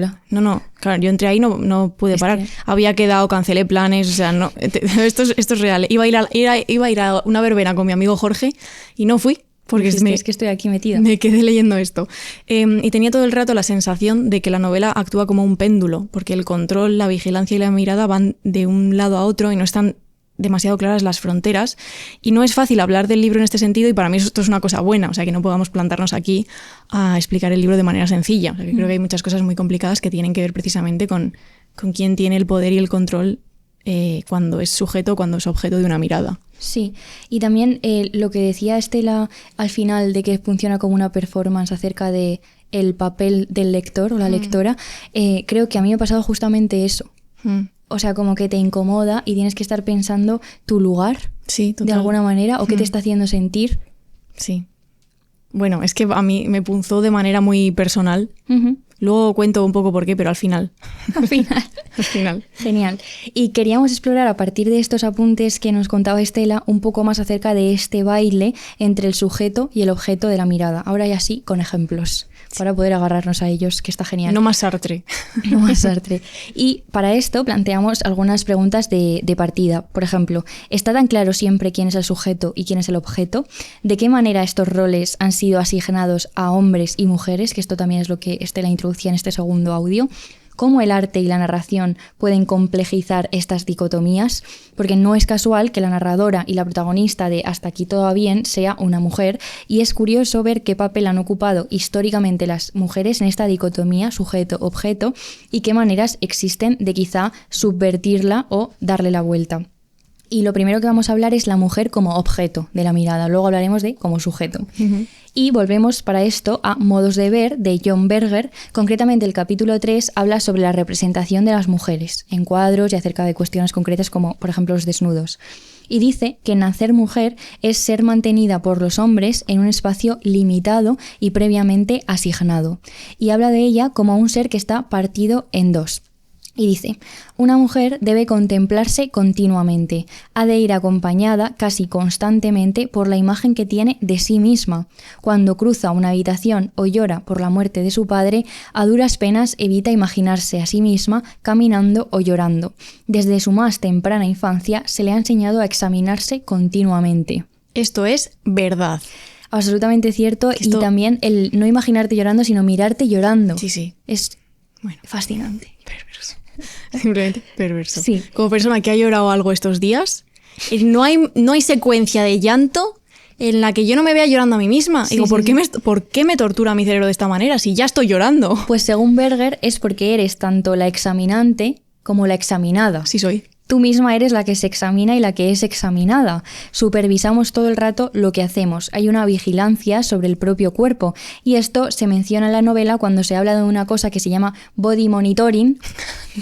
claro, yo entré ahí, no pude parar, había quedado, cancelé planes, o sea, no, esto es real. Iba a ir a una verbena con mi amigo Jorge y no fui. Porque es que estoy aquí metida. Me quedé leyendo esto. Y tenía todo el rato la sensación de que la novela actúa como un péndulo, porque el control, la vigilancia y la mirada van de un lado a otro y no están demasiado claras las fronteras, y no es fácil hablar del libro en este sentido, y para mí esto es una cosa buena, o sea, que no podamos plantarnos aquí a explicar el libro de manera sencilla. O sea, que creo que hay muchas cosas muy complicadas que tienen que ver precisamente con quién tiene el poder y el control cuando es sujeto, cuando es objeto de una mirada. Sí, y también lo que decía Estela al final de que funciona como una performance acerca de el papel del lector o la lectora, creo que a mí me ha pasado justamente eso. O sea, como que te incomoda y tienes que estar pensando tu lugar, sí, de alguna manera, o qué te está haciendo sentir. Sí. Bueno, es que a mí me punzó de manera muy personal. Luego cuento un poco por qué, pero al final. Al final. Genial. Y queríamos explorar a partir de estos apuntes que nos contaba Estela un poco más acerca de este baile entre el sujeto y el objeto de la mirada. Ahora ya sí, con ejemplos, para poder agarrarnos a ellos, que está genial. No más Sartre. No más Sartre. Y para esto planteamos algunas preguntas de partida. Por ejemplo, ¿está tan claro siempre quién es el sujeto y quién es el objeto? ¿De qué manera estos roles han sido asignados a hombres y mujeres? Que esto también es lo que Estela introducía en este segundo audio. ¿Cómo el arte y la narración pueden complejizar estas dicotomías? Porque no es casual que la narradora y la protagonista de Hasta aquí todo va bien sea una mujer, y es curioso ver qué papel han ocupado históricamente las mujeres en esta dicotomía sujeto-objeto y qué maneras existen de quizá subvertirla o darle la vuelta. Y lo primero que vamos a hablar es la mujer como objeto de la mirada, luego hablaremos de como sujeto. Y volvemos para esto a Modos de ver, de John Berger. Concretamente el capítulo 3 habla sobre la representación de las mujeres en cuadros y acerca de cuestiones concretas como, por ejemplo, los desnudos. Y dice que nacer mujer es ser mantenida por los hombres en un espacio limitado y previamente asignado. Y habla de ella como un ser que está partido en dos. Y dice, una mujer debe contemplarse continuamente, ha de ir acompañada casi constantemente por la imagen que tiene de sí misma. Cuando cruza una habitación o llora por la muerte de su padre, a duras penas evita imaginarse a sí misma caminando o llorando. Desde su más temprana infancia se le ha enseñado a examinarse continuamente. Esto es verdad. Absolutamente cierto, y también el no imaginarte llorando, sino mirarte llorando. Sí. Es fascinante. Perverso. Simplemente perverso. Sí. Como persona que ha llorado algo estos días, no hay secuencia de llanto en la que yo no me vea llorando a mí misma. Sí, Digo, sí, ¿por qué me tortura mi cerebro de esta manera si ya estoy llorando? Pues según Berger es porque eres tanto la examinante como la examinada. Sí soy. Tú misma eres la que se examina y la que es examinada. Supervisamos todo el rato lo que hacemos. Hay una vigilancia sobre el propio cuerpo. Y esto se menciona en la novela cuando se habla de una cosa que se llama body monitoring,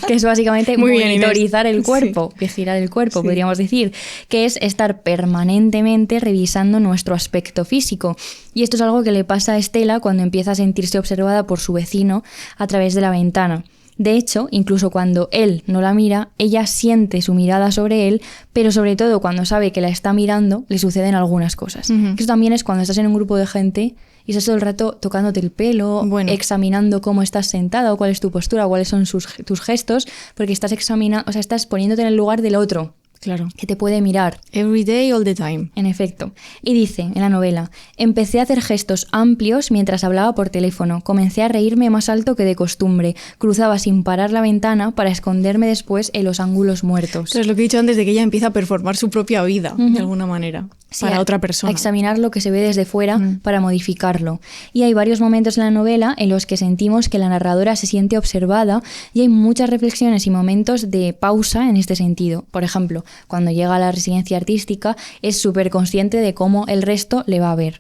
que es básicamente Muy bien, monitorizar Inés. el cuerpo, vigilar el cuerpo, Sí. podríamos decir, que es estar permanentemente revisando nuestro aspecto físico. Y esto es algo que le pasa a Estela cuando empieza a sentirse observada por su vecino a través de la ventana. De hecho, incluso cuando él no la mira, ella siente su mirada sobre él, pero sobre todo cuando sabe que la está mirando, le suceden algunas cosas. Ujú. Eso también es cuando estás en un grupo de gente y estás todo el rato tocándote el pelo, Bueno. examinando cómo estás sentada o cuál es tu postura, cuáles son tus gestos, porque estás examinando, o sea, estás poniéndote en el lugar del otro, Claro. que te puede mirar. Every day, all the time. En efecto. Y dice en la novela, empecé a hacer gestos amplios mientras hablaba por teléfono, comencé a reírme más alto que de costumbre, cruzaba sin parar la ventana para esconderme después en los ángulos muertos. Eso es lo que he dicho antes de que ella empieza a performar su propia vida, Ujú. de alguna manera, Sí, para a- otra A persona. examinar lo que se ve desde fuera Mm. para modificarlo. Y hay varios momentos en la novela en los que sentimos que la narradora se siente observada y hay muchas reflexiones y momentos de pausa en este sentido. Por ejemplo, cuando llega a la residencia artística es súper consciente de cómo el resto le va a ver.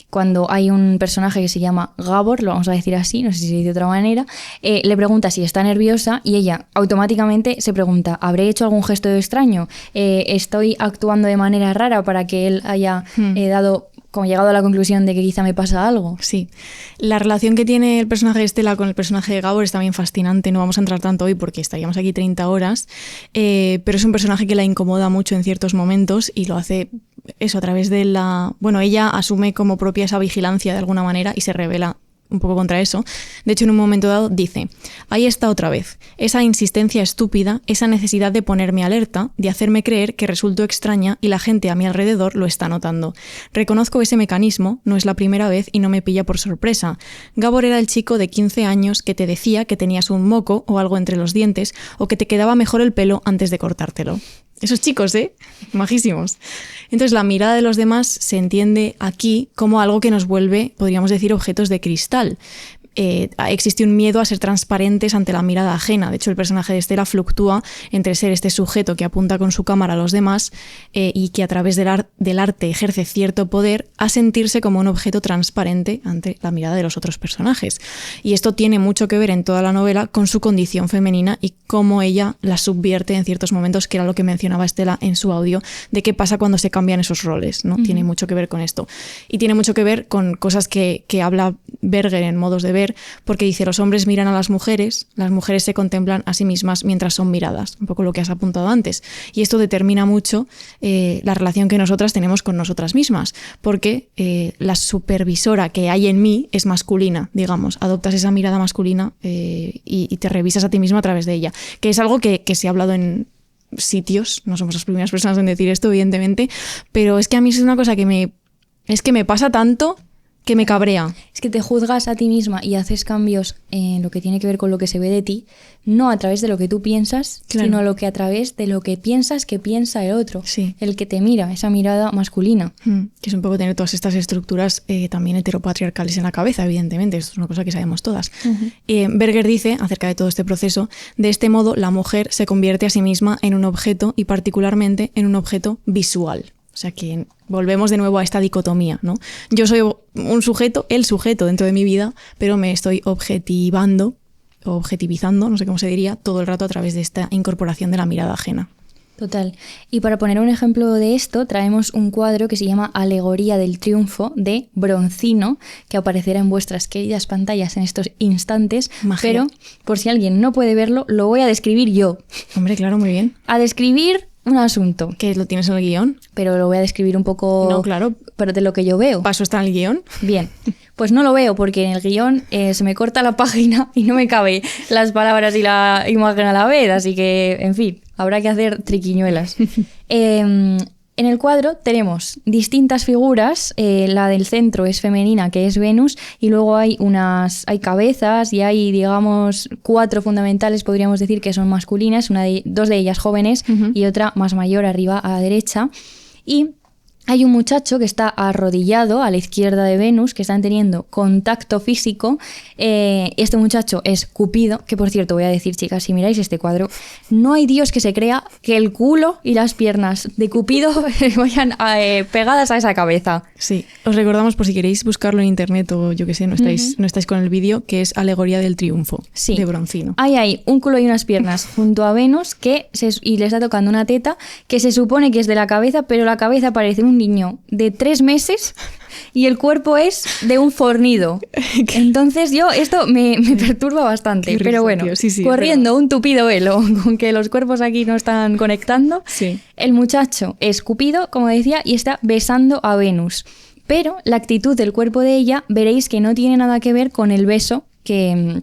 Cuando hay un personaje que se llama Gabor, lo vamos a decir así, no sé si se dice de otra manera, le pregunta si está nerviosa y ella automáticamente se pregunta, ¿habré hecho algún gesto extraño? ¿Estoy actuando de manera rara para que él haya dado, como llegado a la conclusión de que quizá me pasa algo? Sí. La relación que tiene el personaje de Estela con el personaje de Gabor es también fascinante. No vamos a entrar tanto hoy porque estaríamos aquí 30 horas, pero es un personaje que la incomoda mucho en ciertos momentos y lo hace eso a través de la... Bueno, ella asume como propia esa vigilancia de alguna manera y se revela un poco contra eso. De hecho, en un momento dado dice, ahí está otra vez, esa insistencia estúpida, esa necesidad de ponerme alerta, de hacerme creer que resulto extraña y la gente a mi alrededor lo está notando. Reconozco ese mecanismo, no es la primera vez y no me pilla por sorpresa. Gabor era el chico de 15 años que te decía que tenías un moco o algo entre los dientes o que te quedaba mejor el pelo antes de cortártelo. Esos chicos, majísimos. Entonces la mirada de los demás se entiende aquí como algo que nos vuelve, podríamos decir, objetos de cristal. Existe un miedo a ser transparentes ante la mirada ajena. De hecho, el personaje de Estela fluctúa entre ser este sujeto que apunta con su cámara a los demás y que a través del arte ejerce cierto poder a sentirse como un objeto transparente ante la mirada de los otros personajes. Y esto tiene mucho que ver en toda la novela con su condición femenina y cómo ella la subvierte en ciertos momentos, que era lo que mencionaba Estela en su audio, de qué pasa cuando se cambian esos roles, ¿no? Tiene mucho que ver con esto. Y tiene mucho que ver con cosas que habla Berger en Modos de ver, porque dice, los hombres miran a las mujeres se contemplan a sí mismas mientras son miradas, un poco lo que has apuntado antes. Y esto determina mucho la relación que nosotras tenemos con nosotras mismas, porque la supervisora que hay en mí es masculina, digamos, adoptas esa mirada masculina y te revisas a ti misma a través de ella, que es algo que se ha hablado en sitios, no somos las primeras personas en decir esto, evidentemente, pero es que a mí es una cosa que me pasa tanto que me cabrea. Es que te juzgas a ti misma y haces cambios en lo que tiene que ver con lo que se ve de ti, no a través de lo que tú piensas, Claro. sino lo que a través de lo que piensas que piensa el otro, Sí. el que te mira, esa mirada masculina. Que es un poco tener todas estas estructuras también heteropatriarcales en la cabeza, evidentemente, esto es una cosa que sabemos todas. Berger dice, acerca de todo este proceso, de este modo la mujer se convierte a sí misma en un objeto y particularmente en un objeto visual. O sea que volvemos de nuevo a esta dicotomía, ¿no? Yo soy un sujeto, el sujeto dentro de mi vida, pero me estoy objetivando, o objetivizando, no sé cómo se diría, todo el rato a través de esta incorporación de la mirada ajena. Total. Y para poner un ejemplo de esto, traemos un cuadro que se llama Alegoría del Triunfo de Broncino, que aparecerá en vuestras queridas pantallas en estos instantes, Magia. pero por si alguien no puede verlo, lo voy a describir yo. Hombre, claro, muy bien. A describir un asunto, ¿Qué lo tienes en el guión? pero lo voy a describir un poco No, claro. pero de lo que yo veo. ¿Paso está en el guión? Bien, pues no lo veo porque en el guión se me corta la página y no me cabe las palabras y la imagen a la vez, así que, en fin, habrá que hacer triquiñuelas. En el cuadro tenemos distintas figuras, la del centro es femenina, que es Venus, y luego hay cabezas y hay, digamos, 4 fundamentales, podríamos decir, que son masculinas, dos de ellas jóvenes y otra más mayor arriba a la derecha. Y hay un muchacho que está arrodillado a la izquierda de Venus, que están teniendo contacto físico. Este muchacho es Cupido, que por cierto voy a decir, chicas, si miráis este cuadro, no hay Dios que se crea que el culo y las piernas de Cupido vayan pegadas a esa cabeza. Sí, os recordamos por si queréis buscarlo en internet o yo que sé, no estáis con el vídeo, que es Alegoría del Triunfo, de Broncino. Hay un culo y unas piernas junto a Venus y le está tocando una teta que se supone que es de la cabeza, pero la cabeza parece un niño de 3 meses y el cuerpo es de un fornido. Entonces esto me perturba bastante. Risa, pero bueno, sí, corriendo un tupido velo con que los cuerpos aquí no están conectando, el muchacho es Cupido, como decía, y está besando a Venus. Pero la actitud del cuerpo de ella veréis que no tiene nada que ver con el beso que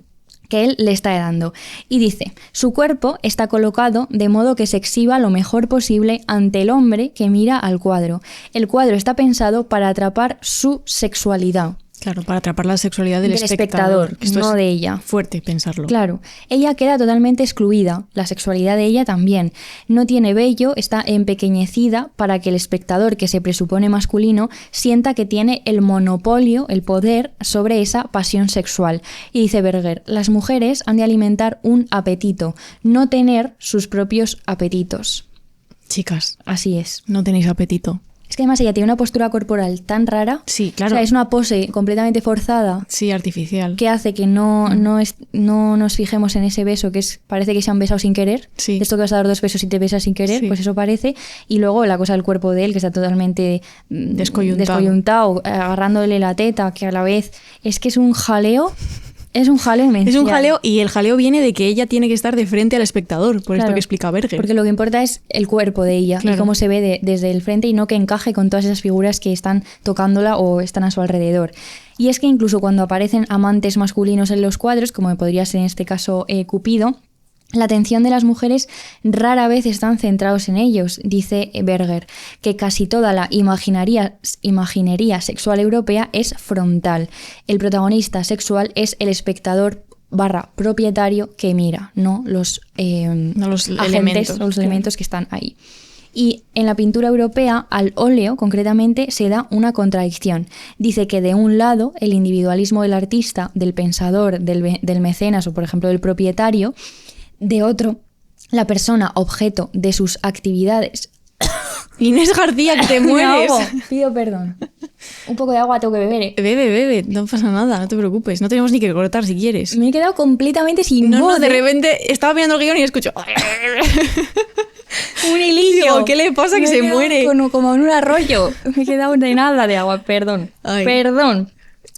él le está dando. Y dice, su cuerpo está colocado de modo que se exhiba lo mejor posible ante el hombre que mira al cuadro. El cuadro está pensado para atrapar su sexualidad. Claro, para atrapar la sexualidad del espectador. Esto no de ella. Fuerte pensarlo. Claro, ella queda totalmente excluida, la sexualidad de ella también. No tiene vello, está empequeñecida para que el espectador, que se presupone masculino, sienta que tiene el monopolio, el poder sobre esa pasión sexual. Y dice Berger, las mujeres han de alimentar un apetito, no tener sus propios apetitos. Chicas, así es. No tenéis apetito. Es que además ella tiene una postura corporal tan rara. Sí, claro. O sea, es una pose completamente forzada. Sí, artificial. Que hace que no nos fijemos en ese beso, parece que se han besado sin querer. Sí. Esto que vas a dar 2 besos y te besas sin querer, pues eso parece. Y luego la cosa del cuerpo de él, que está totalmente descoyuntado, agarrándole la teta, que a la vez es que es un jaleo. Es un jaleo inmenso. Es un jaleo, y el jaleo viene de que ella tiene que estar de frente al espectador, por esto que explica Berger. Porque lo que importa es el cuerpo de ella y cómo se ve desde el frente, y no que encaje con todas esas figuras que están tocándola o están a su alrededor. Y es que incluso cuando aparecen amantes masculinos en los cuadros, como podría ser en este caso Cupido, la atención de las mujeres rara vez están centrados en ellos, dice Berger, que casi toda la imaginería sexual europea es frontal. El protagonista sexual es el espectador / propietario que mira, no los elementos que están ahí. Y en la pintura europea, al óleo concretamente, se da una contradicción. Dice que de un lado, el individualismo del artista, del pensador, del mecenas o por ejemplo del propietario; de otro, la persona objeto de sus actividades. Inés García, que te mueres. Pido perdón. Un poco de agua tengo que beber. Bebe, no pasa nada, no te preocupes. No tenemos ni que cortar si quieres. Me he quedado completamente sin voz. No, de repente estaba mirando el guión y escucho un hilillo. Digo, ¿qué le pasa? Que se muere. Como en un arroyo. Me he quedado de nada de agua, perdón. Ay. Perdón.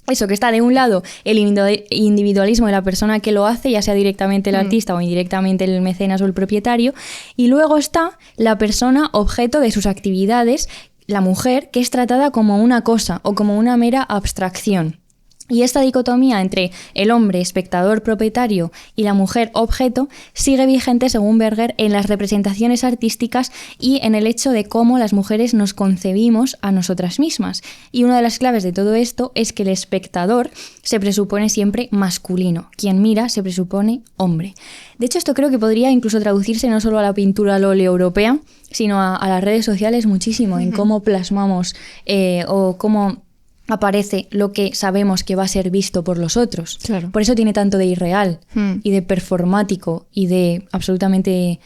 Eso, que está de un lado el individualismo de la persona que lo hace, ya sea directamente el artista o indirectamente el mecenas o el propietario, y luego está la persona objeto de sus actividades, la mujer, que es tratada como una cosa o como una mera abstracción. Y esta dicotomía entre el hombre, espectador, propietario, y la mujer, objeto, sigue vigente, según Berger, en las representaciones artísticas y en el hecho de cómo las mujeres nos concebimos a nosotras mismas. Y una de las claves de todo esto es que el espectador se presupone siempre masculino, quien mira se presupone hombre. De hecho, esto creo que podría incluso traducirse no solo a la pintura al óleo europea, sino a las redes sociales muchísimo, en cómo plasmamos o cómo aparece lo que sabemos que va a ser visto por los otros. Claro. Por eso tiene tanto de irreal y de performático y de absolutamente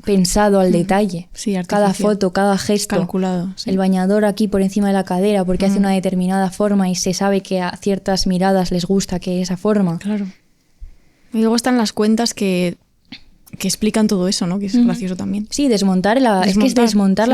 pensado al detalle. Sí, cada foto, cada gesto. Calculado. Sí. El bañador aquí por encima de la cadera porque hace una determinada forma y se sabe que a ciertas miradas les gusta que esa forma. Claro. Y luego están las cuentas que explican todo eso, ¿no? Que es gracioso también. Sí, desmontar la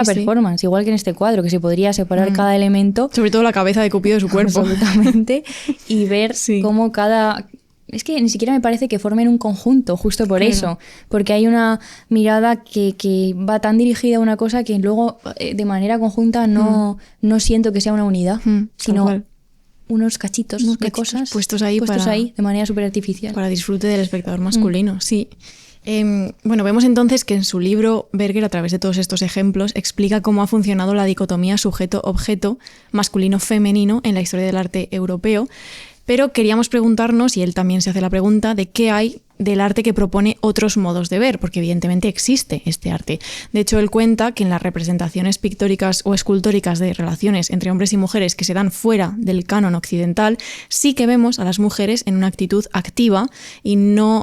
performance, igual que en este cuadro, que se podría separar cada elemento. Sobre todo la cabeza de Cupido de su cuerpo. Absolutamente. Y ver cómo cada... Es que ni siquiera me parece que formen un conjunto, justo por eso. Porque hay una mirada que va tan dirigida a una cosa que luego, de manera conjunta, no siento que sea una unidad, sino unos cachitos de cosas puestos ahí de manera súper artificial. Para disfrute del espectador masculino, sí. Bueno, vemos entonces que en su libro Berger, a través de todos estos ejemplos, explica cómo ha funcionado la dicotomía sujeto-objeto, masculino-femenino en la historia del arte europeo, pero queríamos preguntarnos, y él también se hace la pregunta, de qué hay del arte que propone otros modos de ver, porque evidentemente existe este arte. De hecho, él cuenta que en las representaciones pictóricas o escultóricas de relaciones entre hombres y mujeres que se dan fuera del canon occidental, sí que vemos a las mujeres en una actitud activa y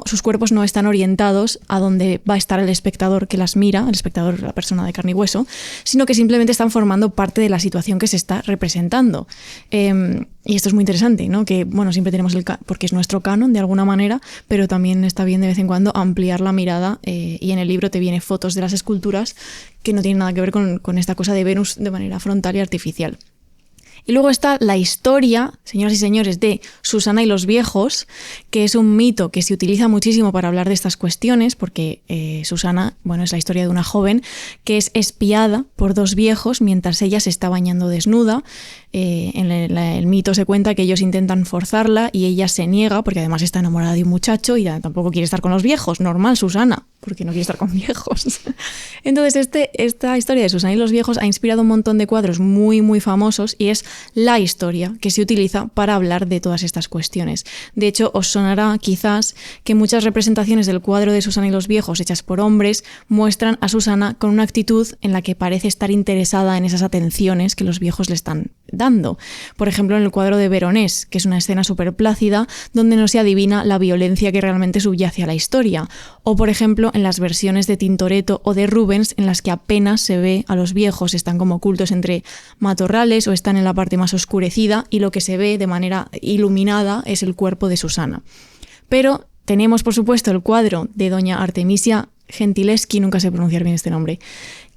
sus cuerpos no están orientados a donde va a estar el espectador que las mira, el espectador, la persona de carne y hueso, sino que simplemente están formando parte de la situación que se está representando. Y esto es muy interesante, ¿no? Que, bueno, siempre tenemos porque es nuestro canon de alguna manera, pero también está bien de vez en cuando ampliar la mirada, y en el libro te vienen fotos de las esculturas que no tienen nada que ver con esta cosa de Venus de manera frontal y artificial. Y luego está la historia, señoras y señores, de Susana y los viejos, que es un mito que se utiliza muchísimo para hablar de estas cuestiones, porque Susana, bueno, es la historia de una joven que es espiada por dos viejos mientras ella se está bañando desnuda. En el mito se cuenta que ellos intentan forzarla y ella se niega, porque además está enamorada de un muchacho y tampoco quiere estar con los viejos. Normal, Susana, porque no quiere estar con viejos. Entonces, esta historia de Susana y los viejos ha inspirado un montón de cuadros muy, muy famosos y es la historia que se utiliza para hablar de todas estas cuestiones. De hecho, os sonará quizás que muchas representaciones del cuadro de Susana y los viejos hechas por hombres muestran a Susana con una actitud en la que parece estar interesada en esas atenciones que los viejos le están dando. Por ejemplo, en el cuadro de Veronés, que es una escena súper plácida donde no se adivina la violencia que realmente subyace a la historia. O, por ejemplo, en las versiones de Tintoretto o de Rubens, en las que apenas se ve a los viejos, están como ocultos entre matorrales o están en la parte más oscurecida y lo que se ve de manera iluminada es el cuerpo de Susana. Pero tenemos, por supuesto, el cuadro de doña Artemisia Gentileschi, nunca sé pronunciar bien este nombre,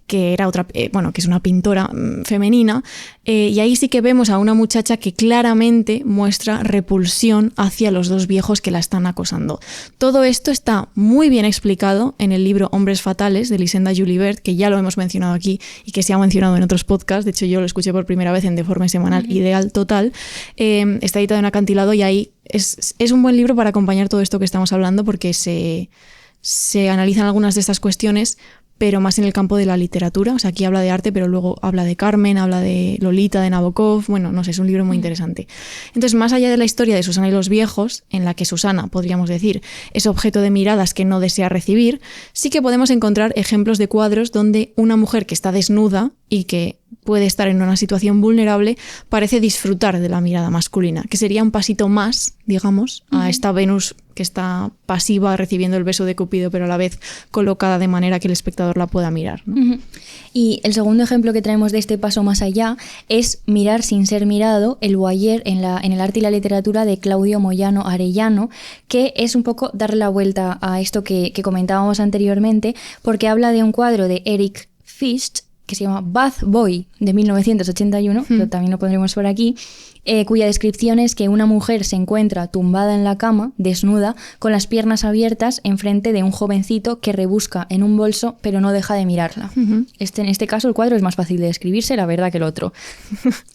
que era que es una pintora femenina, y ahí sí que vemos a una muchacha que claramente muestra repulsión hacia los dos viejos que la están acosando. Todo esto está muy bien explicado en el libro Hombres Fatales de Lisenda Julibert, que ya lo hemos mencionado aquí y que se ha mencionado en otros podcasts. De hecho, yo lo escuché por primera vez en Deforme Semanal, ideal total. Está editado en Acantilado y ahí es un buen libro para acompañar todo esto que estamos hablando, porque se analizan algunas de estas cuestiones, pero más en el campo de la literatura. O sea, aquí habla de arte, pero luego habla de Carmen, habla de Lolita, de Nabokov. Bueno, no sé, es un libro muy interesante. Entonces, más allá de la historia de Susana y los viejos, en la que Susana, podríamos decir, es objeto de miradas que no desea recibir, sí que podemos encontrar ejemplos de cuadros donde una mujer que está desnuda y que puede estar en una situación vulnerable parece disfrutar de la mirada masculina, que sería un pasito más, digamos, a esta Venus que está pasiva recibiendo el beso de Cupido, pero a la vez colocada de manera que el espectador la pueda mirar, ¿no? Y el segundo ejemplo que traemos de este paso más allá es Mirar sin ser mirado, el voyeur en el arte y la literatura de Claudio Moyano Arellano, que es un poco darle la vuelta a esto que comentábamos anteriormente, porque habla de un cuadro de Eric Ficht que se llama Bath Boy, de 1981, pero también lo pondremos por aquí, cuya descripción es que una mujer se encuentra tumbada en la cama, desnuda, con las piernas abiertas enfrente de un jovencito que rebusca en un bolso, pero no deja de mirarla. En este caso el cuadro es más fácil de describirse, la verdad, que el otro.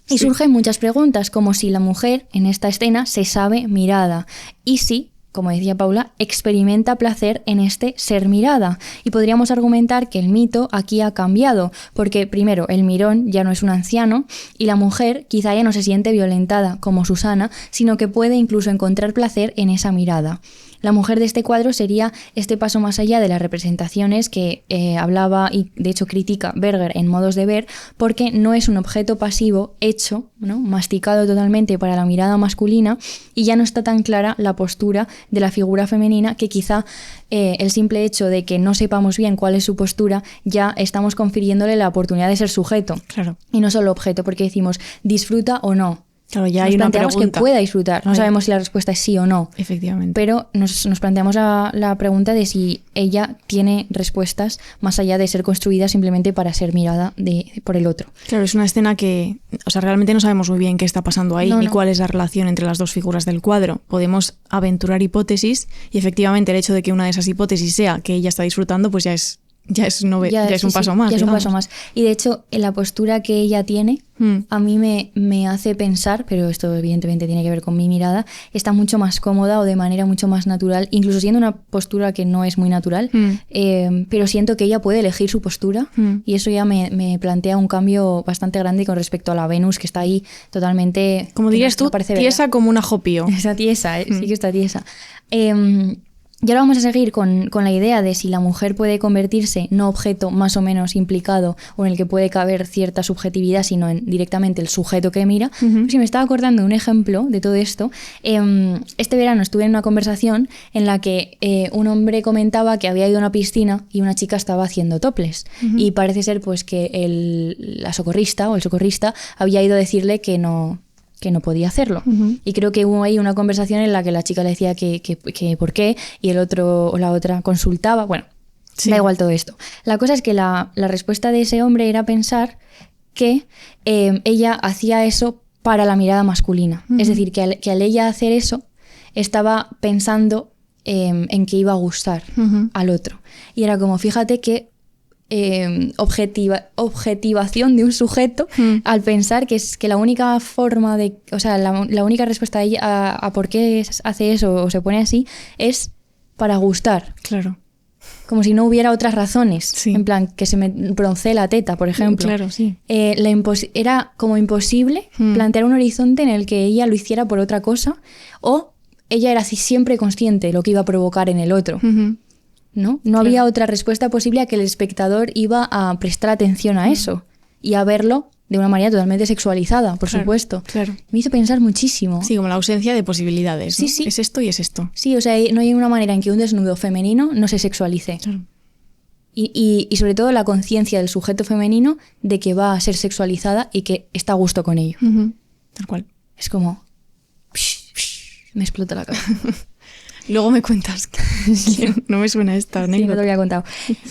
Y surgen muchas preguntas, como si la mujer en esta escena se sabe mirada, y si, como decía Paula, experimenta placer en este ser mirada. Y podríamos argumentar que el mito aquí ha cambiado, porque primero, el mirón ya no es un anciano y la mujer quizá ya no se siente violentada como Susana, sino que puede incluso encontrar placer en esa mirada. La mujer de este cuadro sería este paso más allá de las representaciones que hablaba y de hecho critica Berger en Modos de ver, porque no es un objeto pasivo hecho, ¿no?, masticado totalmente para la mirada masculina, y ya no está tan clara la postura de la figura femenina, que quizá el simple hecho de que no sepamos bien cuál es su postura, ya estamos confiriéndole la oportunidad de ser sujeto. Claro. Y no solo objeto, porque decimos disfruta o no. Claro, ya nos hay una planteamos pregunta. que pueda disfrutar. No sabemos si la respuesta es sí o no. Efectivamente. Pero nos planteamos la pregunta de si ella tiene respuestas más allá de ser construida simplemente para ser mirada por el otro. Claro, es una escena que, o sea, realmente no sabemos muy bien qué está pasando ahí, ni cuál es la relación entre las dos figuras del cuadro. Podemos aventurar hipótesis y efectivamente el hecho de que una de esas hipótesis sea que ella está disfrutando, pues ya es un paso más. Ya es un paso más. Y de hecho, en la postura que ella tiene, a mí me hace pensar, pero esto evidentemente tiene que ver con mi mirada, está mucho más cómoda o de manera mucho más natural, incluso siendo una postura que no es muy natural, pero siento que ella puede elegir su postura y eso ya me plantea un cambio bastante grande con respecto a la Venus, que está ahí totalmente... Como dirías tú, tiesa como un ajopío. Está tiesa, sí que está tiesa. Y ahora vamos a seguir con la idea de si la mujer puede convertirse no objeto más o menos implicado o en el que puede caber cierta subjetividad, sino en directamente el sujeto que mira. Ujú. Sí, me estaba acordando de un ejemplo de todo esto. Este verano estuve en una conversación en la que un hombre comentaba que había ido a una piscina y una chica estaba haciendo topless. Ujú. Y parece ser pues que la socorrista o el socorrista había ido a decirle que no podía hacerlo. Ujú. Y creo que hubo ahí una conversación en la que la chica le decía que por qué y el otro o la otra consultaba. Bueno, Sí. da igual todo esto. La cosa es que la respuesta de ese hombre era pensar que ella hacía eso para la mirada masculina. Ujú. Es decir, que al ella hacer eso estaba pensando en que iba a gustar Ujú. al otro. Y era como, fíjate que objetivación de un sujeto al pensar que es que la única forma de, o sea, la única respuesta a ella a por qué hace eso o se pone así es para gustar, Claro. como si no hubiera otras razones, Sí. en plan que se me broncee la teta, por ejemplo. Claro, sí. Era como imposible plantear un horizonte en el que ella lo hiciera por otra cosa o ella era así siempre consciente de lo que iba a provocar en el otro. Ujú. ¿No? Claro. Había otra respuesta posible a que el espectador iba a prestar atención a eso y a verlo de una manera totalmente sexualizada, por Claro, supuesto. claro. Me hizo pensar muchísimo. Sí, como la ausencia de posibilidades, ¿no? Sí, sí. Es esto y es esto. Sí, o sea, no hay una manera en que un desnudo femenino no se sexualice. Claro. Y sobre todo la conciencia del sujeto femenino de que va a ser sexualizada y que está a gusto con ello. Ujú. Tal cual. Es como... me explota la cabeza. Luego me cuentas. No me suena esta Sí, no te anécdota. lo había contado.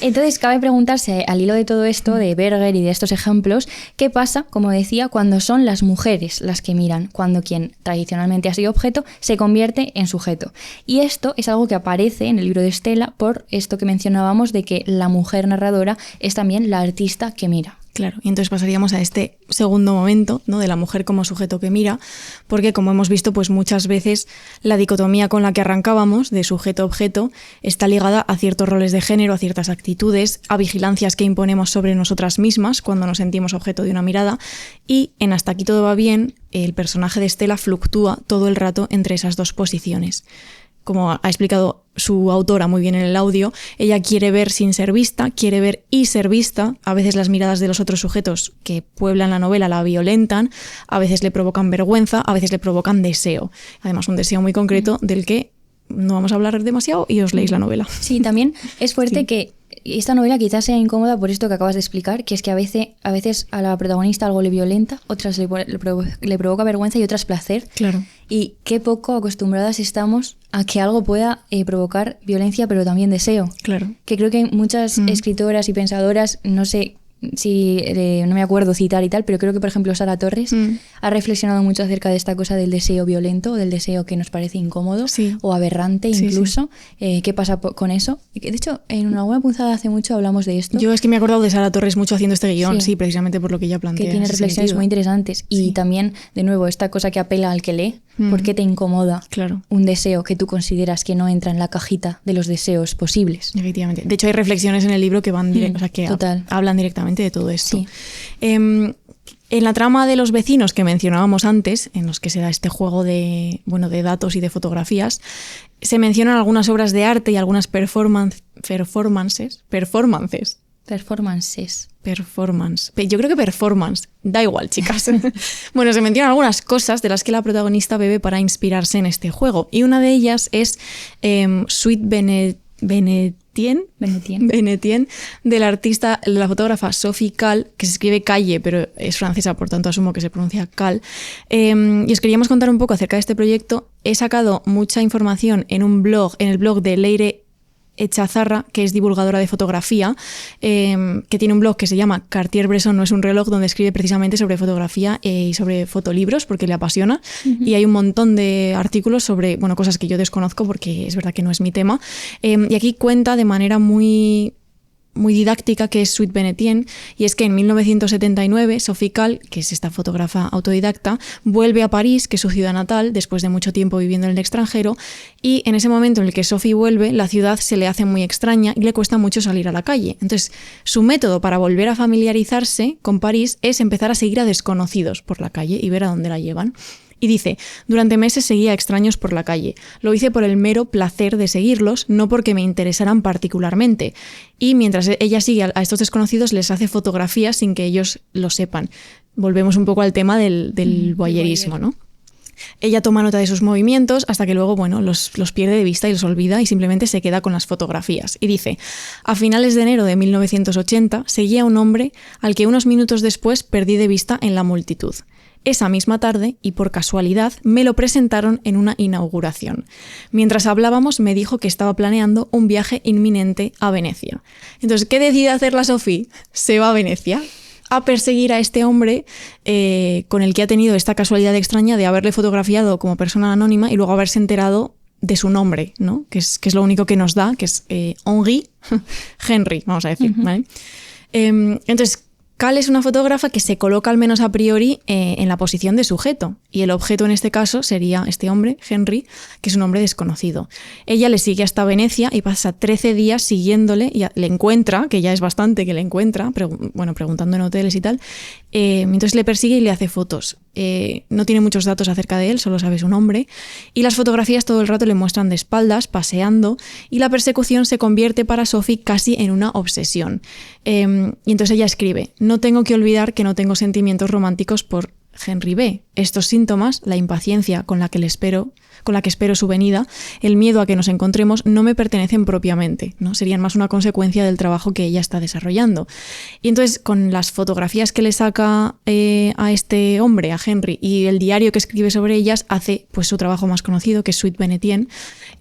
Entonces, cabe preguntarse, al hilo de todo esto, de Berger y de estos ejemplos, ¿qué pasa, como decía, cuando son las mujeres las que miran, cuando quien tradicionalmente ha sido objeto se convierte en sujeto? Y esto es algo que aparece en el libro de Estela por esto que mencionábamos de que la mujer narradora es también la artista que mira. Claro, y entonces pasaríamos a este segundo momento, ¿no? De la mujer como sujeto que mira, porque como hemos visto, pues muchas veces la dicotomía con la que arrancábamos, de sujeto-objeto, está ligada a ciertos roles de género, a ciertas actitudes, a vigilancias que imponemos sobre nosotras mismas cuando nos sentimos objeto de una mirada, y en Hasta aquí todo va bien, el personaje de Estela fluctúa todo el rato entre esas dos posiciones. Como ha explicado su autora muy bien en el audio, ella quiere ver sin ser vista, quiere ver y ser vista. A veces las miradas de los otros sujetos que pueblan la novela la violentan, a veces le provocan vergüenza, a veces le provocan deseo. Además, un deseo muy concreto del que no vamos a hablar demasiado y os leéis la novela. Sí, también es fuerte Sí. que esta novela quizás sea incómoda por esto que acabas de explicar, que es que a veces a la protagonista algo le violenta, otras le provoca vergüenza y otras placer. Claro. Y qué poco acostumbradas estamos a que algo pueda provocar violencia, pero también deseo. Claro. Que creo que hay muchas escritoras y pensadoras, no sé si no me acuerdo citar y tal, pero creo que por ejemplo Sara Torres ha reflexionado mucho acerca de esta cosa del deseo violento, del deseo que nos parece incómodo Sí. o aberrante Sí, incluso. ¿Qué pasa con eso? Y que, de hecho, en alguna punzada hace mucho hablamos de esto. Yo es que me he acordado de Sara Torres mucho haciendo este guión, Sí. sí, precisamente por lo que ella plantea. que tiene en ese reflexiones sentido. muy interesantes. Y Sí. también, de nuevo, esta cosa que apela al que lee. ¿Por qué te incomoda Claro. un deseo que tú consideras que no entra en la cajita de los deseos posibles? Efectivamente. De hecho, hay reflexiones en el libro que van o sea, que total. hablan directamente de todo esto. Sí. En la trama de los vecinos que mencionábamos antes, en los que se da este juego de datos y de fotografías, se mencionan algunas obras de arte y algunas performances. Yo creo que performance. Da igual, chicas. Bueno, se mencionan algunas cosas de las que la protagonista bebe para inspirarse en este juego. Y una de ellas es Sweet Benetien, de la fotógrafa Sophie Calle, que se escribe Calle, pero es francesa, por tanto asumo que se pronuncia Calle. Y os queríamos contar un poco acerca de este proyecto. He sacado mucha información en el blog de Leire Echazarra, que es divulgadora de fotografía, que tiene un blog que se llama Cartier-Bresson no es un reloj, donde escribe precisamente sobre fotografía y sobre fotolibros, porque le apasiona. Y hay un montón de artículos sobre cosas que yo desconozco, porque es verdad que no es mi tema. Y aquí cuenta de manera muy didáctica que es Sweet Benetien, y es que en 1979 Sophie Calle, que es esta fotógrafa autodidacta, vuelve a París, que es su ciudad natal, después de mucho tiempo viviendo en el extranjero, y en ese momento en el que Sophie vuelve, la ciudad se le hace muy extraña y le cuesta mucho salir a la calle. Entonces, su método para volver a familiarizarse con París es empezar a seguir a desconocidos por la calle y ver a dónde la llevan. Y dice, durante meses seguía a extraños por la calle. Lo hice por el mero placer de seguirlos, no porque me interesaran particularmente. Y mientras ella sigue a estos desconocidos, les hace fotografías sin que ellos lo sepan. Volvemos un poco al tema del voyerismo, ¿no? Ella toma nota de sus movimientos hasta que luego, bueno, los pierde de vista y los olvida y simplemente se queda con las fotografías. Y dice, a finales de enero de 1980 seguía a un hombre al que unos minutos después perdí de vista en la multitud. Esa misma tarde, y por casualidad, me lo presentaron en una inauguración. Mientras hablábamos, me dijo que estaba planeando un viaje inminente a Venecia. Entonces, ¿qué decide hacer la Sophie? Se va a Venecia a perseguir a este hombre con el que ha tenido esta casualidad extraña de haberle fotografiado como persona anónima y luego haberse enterado de su nombre, ¿no? que es lo único que nos da, que es Henry, vamos a decir. ¿Vale? Entonces, Cal es una fotógrafa que se coloca al menos a priori en la posición de sujeto, y el objeto en este caso sería este hombre, Henry, que es un hombre desconocido. Ella le sigue hasta Venecia y pasa 13 días siguiéndole y le encuentra, que ya es bastante que le encuentra, preguntando en hoteles y tal, entonces le persigue y le hace fotos. No tiene muchos datos acerca de él, solo sabe su nombre, y las fotografías todo el rato le muestran de espaldas, paseando, y la persecución se convierte para Sophie casi en una obsesión. Y entonces ella escribe, no tengo que olvidar que no tengo sentimientos románticos por Henry B. Estos síntomas, la impaciencia con la que espero su venida, el miedo a que nos encontremos, no me pertenecen propiamente, ¿no? Serían más una consecuencia del trabajo que ella está desarrollando. Y entonces, con las fotografías que le saca a este hombre, a Henry, y el diario que escribe sobre ellas, hace pues su trabajo más conocido, que es Sweet Benetienne,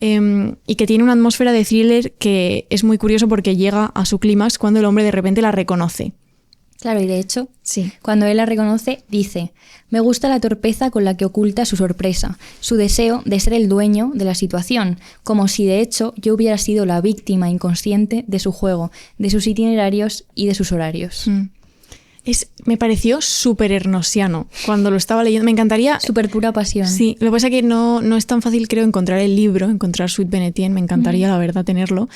y que tiene una atmósfera de thriller que es muy curioso porque llega a su clímax cuando el hombre de repente la reconoce. Claro, y de hecho, sí, cuando él la reconoce, dice, me gusta la torpeza con la que oculta su sorpresa, su deseo de ser el dueño de la situación, como si de hecho yo hubiera sido la víctima inconsciente de su juego, de sus itinerarios y de sus horarios. Me pareció súper ernosiano cuando lo estaba leyendo. Me encantaría... Súper pura pasión. Sí, lo que pasa es que no es tan fácil, creo, encontrar el libro, encontrar Sweet Benetienne. Me encantaría, la verdad, tenerlo.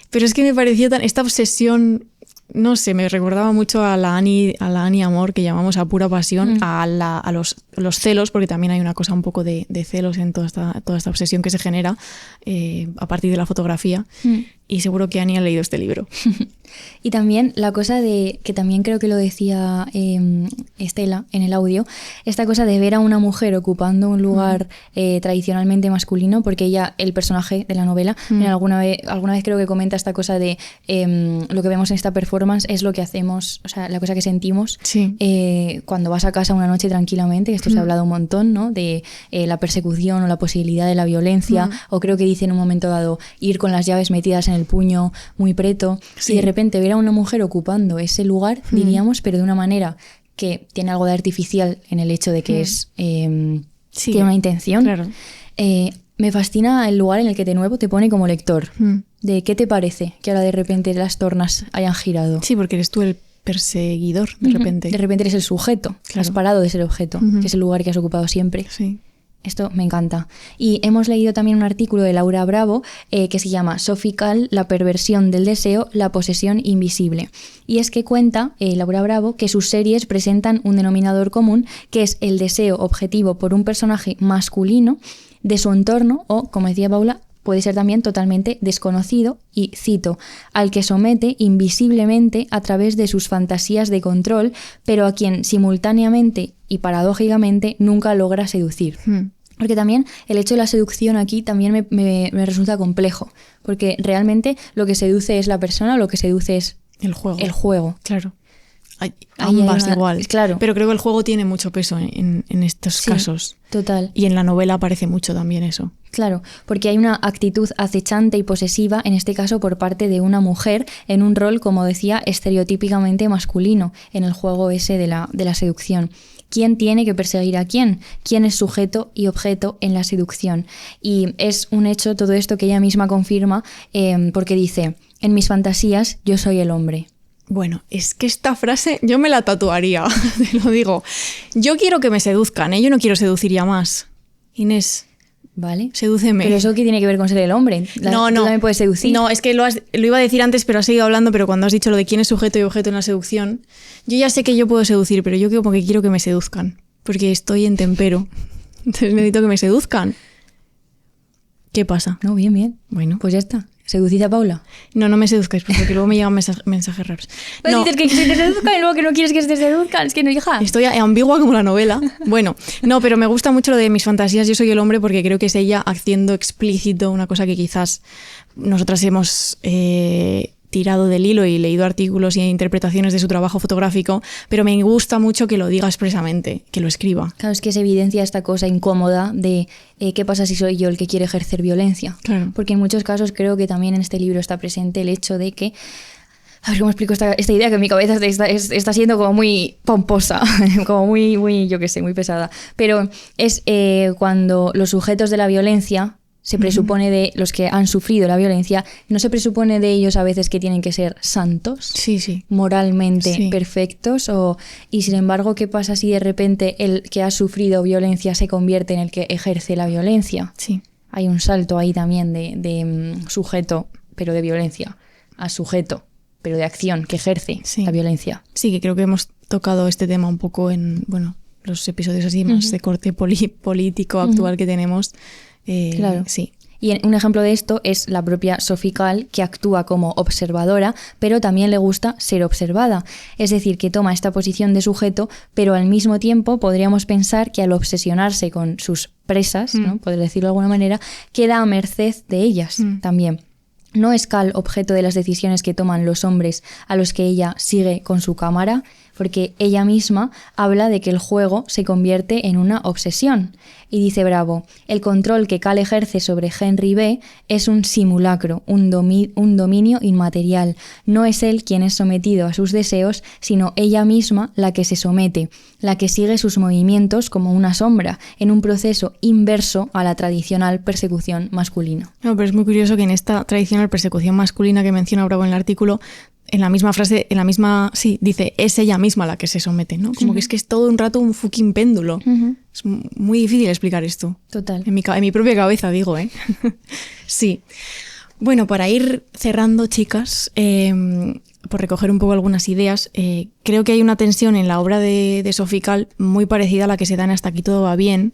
Pero es que me pareció esta obsesión... No sé, me recordaba mucho a la Annie Amor, que llamamos a pura pasión, a los celos, porque también hay una cosa un poco de celos en toda esta obsesión que se genera a partir de la fotografía. Y seguro que Annie ha leído este libro. Y también la cosa de, que también creo que lo decía Estela en el audio, esta cosa de ver a una mujer ocupando un lugar tradicionalmente masculino, porque ella, el personaje de la novela, alguna vez creo que comenta esta cosa de lo que vemos en esta performance es lo que hacemos, o sea, la cosa que sentimos cuando vas a casa una noche tranquilamente, que esto se ha hablado un montón, ¿no? De la persecución o la posibilidad de la violencia, o creo que dice en un momento dado ir con las llaves metidas en el puño muy preto, y de repente ver a una mujer ocupando ese lugar, diríamos, pero de una manera que tiene algo de artificial en el hecho de que es tiene una intención. Claro. Me fascina el lugar en el que de nuevo te pone como lector. De qué te parece que ahora de repente las tornas hayan girado. Sí, porque eres tú el perseguidor, de repente. De repente eres el sujeto, has parado de ser objeto, que es el lugar que has ocupado siempre. Sí. Esto me encanta. Y hemos leído también un artículo de Laura Bravo que se llama Sophie Calle, la perversión del deseo, la posesión invisible. Y es que cuenta Laura Bravo que sus series presentan un denominador común, que es el deseo objetivo por un personaje masculino de su entorno o, como decía Paula, puede ser también totalmente desconocido y, cito, al que somete invisiblemente a través de sus fantasías de control, pero a quien simultáneamente y paradójicamente nunca logra seducir. Porque también el hecho de la seducción aquí también me resulta complejo, porque realmente lo que seduce es la persona o lo que seduce es el juego. El juego. Claro. Ambas igual. Claro. Pero creo que el juego tiene mucho peso en estos casos. Total. Y en la novela aparece mucho también eso. Claro, porque hay una actitud acechante y posesiva, en este caso por parte de una mujer, en un rol, como decía, estereotípicamente masculino, en el juego ese de la seducción. ¿Quién tiene que perseguir a quién? ¿Quién es sujeto y objeto en la seducción? Y es un hecho todo esto que ella misma confirma, porque dice, en mis fantasías yo soy el hombre. Bueno, es que esta frase yo me la tatuaría, te lo digo. Yo quiero que me seduzcan, yo no quiero seducir ya más. Inés, ¿vale? Sedúceme. ¿Pero eso qué tiene que ver con ser el hombre? No. ¿Tú también puedes seducir? No, es que lo iba a decir antes, pero has seguido hablando, pero cuando has dicho lo de quién es sujeto y objeto en la seducción, yo ya sé que yo puedo seducir, pero yo como que quiero que me seduzcan, porque estoy en tempero. Entonces necesito que me seduzcan. ¿Qué pasa? No, bien, bien. Bueno, Pues ya está. ¿Seducís a Paula? no me seduzcáis porque luego me llegan mensajes raros. Pero No, dices que se te seduzcan y luego que no quieres que se te seduzcan. Es que no, hija. estoy ambigua como la novela. Bueno, no, pero me gusta mucho lo de mis fantasías. Yo soy el hombre porque creo que es ella haciendo explícito una cosa que quizás nosotras hemos tirado del hilo y leído artículos y interpretaciones de su trabajo fotográfico, pero me gusta mucho que lo diga expresamente, que lo escriba. Claro, es que se evidencia esta cosa incómoda de qué pasa si soy yo el que quiere ejercer violencia. Claro. Porque en muchos casos creo que también en este libro está presente el hecho de que... A ver cómo explico esta idea que en mi cabeza está siendo como muy pomposa, como muy, yo qué sé, muy pesada. Pero es cuando los sujetos de la violencia... Se presupone de los que han sufrido la violencia, no se presupone de ellos a veces que tienen que ser santos, Sí. moralmente perfectos, y sin embargo, ¿qué pasa si de repente el que ha sufrido violencia se convierte en el que ejerce la violencia? Sí. Hay un salto ahí también de sujeto, pero de violencia, a sujeto, pero de acción, que ejerce la violencia. Sí, que creo que hemos tocado este tema un poco en, bueno, los episodios así más de corte político actual que tenemos. Claro. Sí. Y un ejemplo de esto es la propia Sophie Calle, que actúa como observadora, pero también le gusta ser observada. Es decir, que toma esta posición de sujeto, pero al mismo tiempo podríamos pensar que al obsesionarse con sus presas, ¿no? Por decirlo de alguna manera, queda a merced de ellas también. ¿No es Calle objeto de las decisiones que toman los hombres a los que ella sigue con su cámara? Porque ella misma habla de que el juego se convierte en una obsesión. Y dice Bravo, el control que Calle ejerce sobre Henry B. es un simulacro, un dominio inmaterial. No es él quien es sometido a sus deseos, sino ella misma la que se somete, la que sigue sus movimientos como una sombra, en un proceso inverso a la tradicional persecución masculina. No, pero es muy curioso que en esta tradicional persecución masculina que menciona Bravo en el artículo, en la misma frase, dice, es ella misma la que se somete, ¿no? Como que es todo un rato un fucking péndulo. Es muy difícil explicar esto. Total. En mi propia cabeza, digo, ¿eh? Sí. Bueno, para ir cerrando, chicas, por recoger un poco algunas ideas, creo que hay una tensión en la obra de Sophie Calle muy parecida a la que se da en Hasta aquí todo va bien,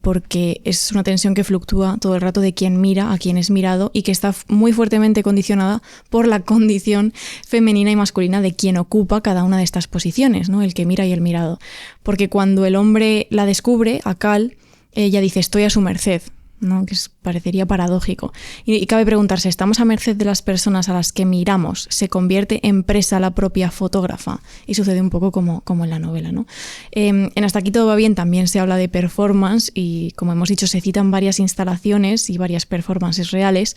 porque es una tensión que fluctúa todo el rato de quién mira a quién es mirado y que está muy fuertemente condicionada por la condición femenina y masculina de quien ocupa cada una de estas posiciones, ¿no? El que mira y el mirado. Porque cuando el hombre la descubre, a Calle, ella dice, estoy a su merced, ¿no? Que parecería paradójico. Y cabe preguntarse, ¿estamos a merced de las personas a las que miramos? ¿Se convierte en presa la propia fotógrafa? Y sucede un poco como en la novela, ¿no? En Hasta aquí todo va bien también se habla de performance y, como hemos dicho, se citan varias instalaciones y varias performances reales.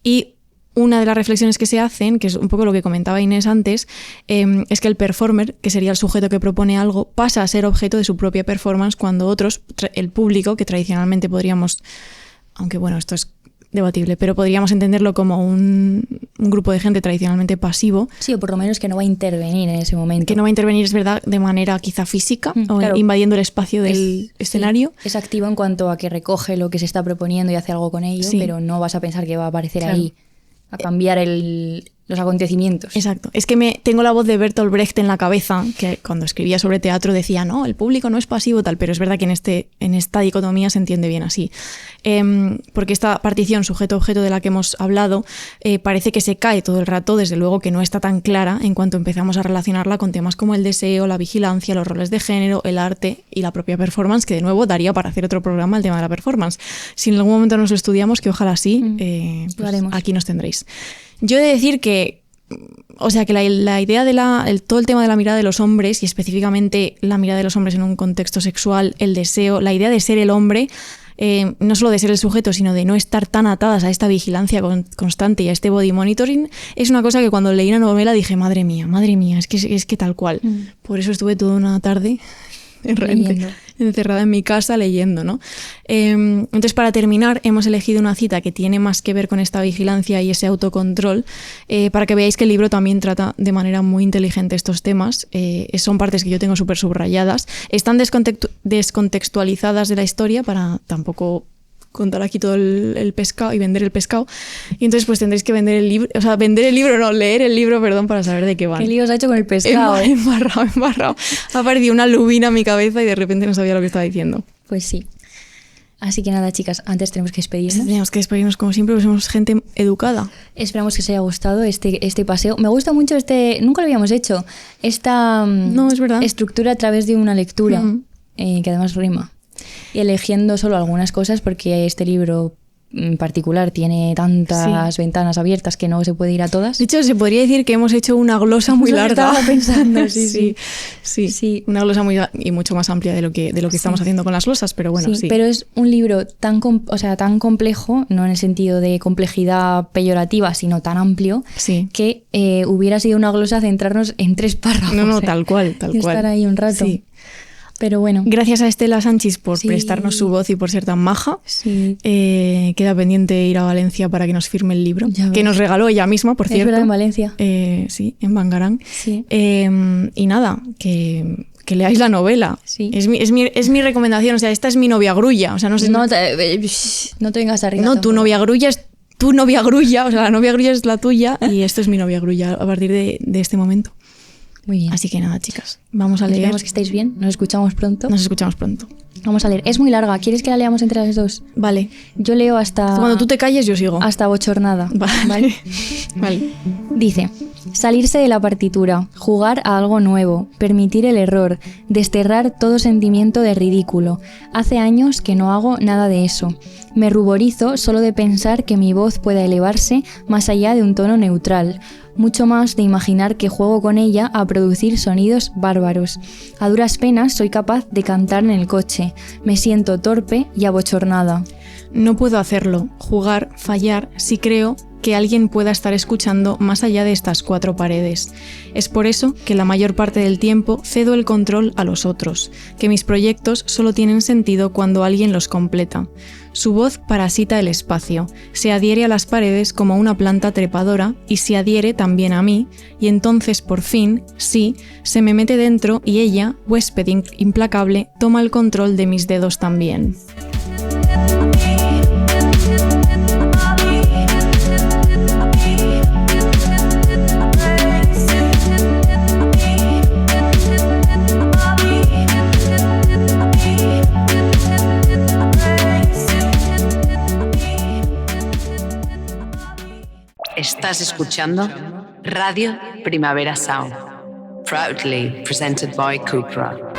Y una de las reflexiones que se hacen, que es un poco lo que comentaba Inés antes, es que el performer, que sería el sujeto que propone algo, pasa a ser objeto de su propia performance cuando otros, el público, que tradicionalmente podríamos, aunque bueno, esto es debatible, pero podríamos entenderlo como un grupo de gente tradicionalmente pasivo. Sí, o por lo menos que no va a intervenir en ese momento. Que no va a intervenir, es verdad, de manera quizá física, o claro, invadiendo el espacio del escenario. Sí, es activo en cuanto a que recoge lo que se está proponiendo y hace algo con ello, pero no vas a pensar que va a aparecer ahí a cambiar los acontecimientos. Exacto. Es que tengo la voz de Bertolt Brecht en la cabeza, que cuando escribía sobre teatro decía, no, el público no es pasivo tal, pero es verdad que en esta dicotomía se entiende bien así. Porque esta partición sujeto-objeto de la que hemos hablado parece que se cae todo el rato, desde luego que no está tan clara en cuanto empezamos a relacionarla con temas como el deseo, la vigilancia, los roles de género, el arte y la propia performance, que de nuevo daría para hacer otro programa el tema de la performance. Si en algún momento nos lo estudiamos, que ojalá sí, pues aquí nos tendréis. Yo he de decir que, o sea, que la idea de todo el tema de la mirada de los hombres, y específicamente la mirada de los hombres en un contexto sexual, el deseo, la idea de ser el hombre, no solo de ser el sujeto, sino de no estar tan atadas a esta vigilancia constante y a este body monitoring, es una cosa que cuando leí la novela dije, madre mía, es que tal cual. Por eso estuve toda una tarde encerrada en mi casa leyendo, ¿no? Entonces, para terminar, hemos elegido una cita que tiene más que ver con esta vigilancia y ese autocontrol, para que veáis que el libro también trata de manera muy inteligente estos temas. Son partes que yo tengo súper subrayadas. Están descontextualizadas de la historia para tampoco contar aquí todo el pescado y vender el pescado. Y entonces pues tendréis que leer el libro, perdón, para saber de qué van. ¿Qué lío os ha hecho con el pescado? Embarrado. Ha aparecido una lubina en mi cabeza y de repente no sabía lo que estaba diciendo. Pues sí. Así que nada, chicas, antes tenemos que despedirnos. Tenemos que despedirnos como siempre, porque somos gente educada. Esperamos que os haya gustado este paseo. Me gusta mucho nunca lo habíamos hecho, esta No, es verdad. estructura a través de una lectura, que además rima. Y eligiendo solo algunas cosas, porque este libro en particular tiene tantas ventanas abiertas que no se puede ir a todas. De hecho, se podría decir que hemos hecho una glosa muy larga. Estaba pensando, sí. Una glosa muy y mucho más amplia de lo que estamos haciendo con las glosas, pero bueno, sí. Pero es un libro tan complejo, no en el sentido de complejidad peyorativa, sino tan amplio, que hubiera sido una glosa centrarnos en 3 párrafos. No, tal cual. Y estar ahí un rato. Sí. Pero bueno. Gracias a Estela Sanchis por prestarnos su voz y por ser tan maja. Sí. Queda pendiente ir a Valencia para que nos firme el libro, que nos regaló ella misma, por cierto. Es verdad, en Valencia. Sí, en Bangarang. Sí. Y nada, que leáis la novela. Sí. Es mi recomendación. O sea, esta es mi novia grulla. O sea, no te vengas arriba. No, tu novia grulla es tu novia grulla. O sea, la novia grulla es la tuya y esto es mi novia grulla a partir de este momento. Muy bien. Así que nada, chicas, vamos a leer. Esperamos que estéis bien. Nos escuchamos pronto. Vamos a leer. Es muy larga. ¿Quieres que la leamos entre las dos? Vale. Yo leo hasta... Cuando tú te calles, yo sigo. Hasta bochornada. Vale. Dice: salirse de la partitura, jugar a algo nuevo, permitir el error, desterrar todo sentimiento de ridículo. Hace años que no hago nada de eso. Me ruborizo solo de pensar que mi voz pueda elevarse más allá de un tono neutral. Mucho más de imaginar que juego con ella a producir sonidos bárbaros. A duras penas soy capaz de cantar en el coche. Me siento torpe y abochornada. No puedo hacerlo, jugar, fallar, si creo que alguien pueda estar escuchando más allá de estas 4 paredes. Es por eso que la mayor parte del tiempo cedo el control a los otros, que mis proyectos solo tienen sentido cuando alguien los completa. Su voz parasita el espacio, se adhiere a las paredes como una planta trepadora y se adhiere también a mí, y entonces por fin, sí, se me mete dentro y ella, huésped implacable, toma el control de mis dedos también. Estás escuchando Radio Primavera Sound, proudly presented by Cupra.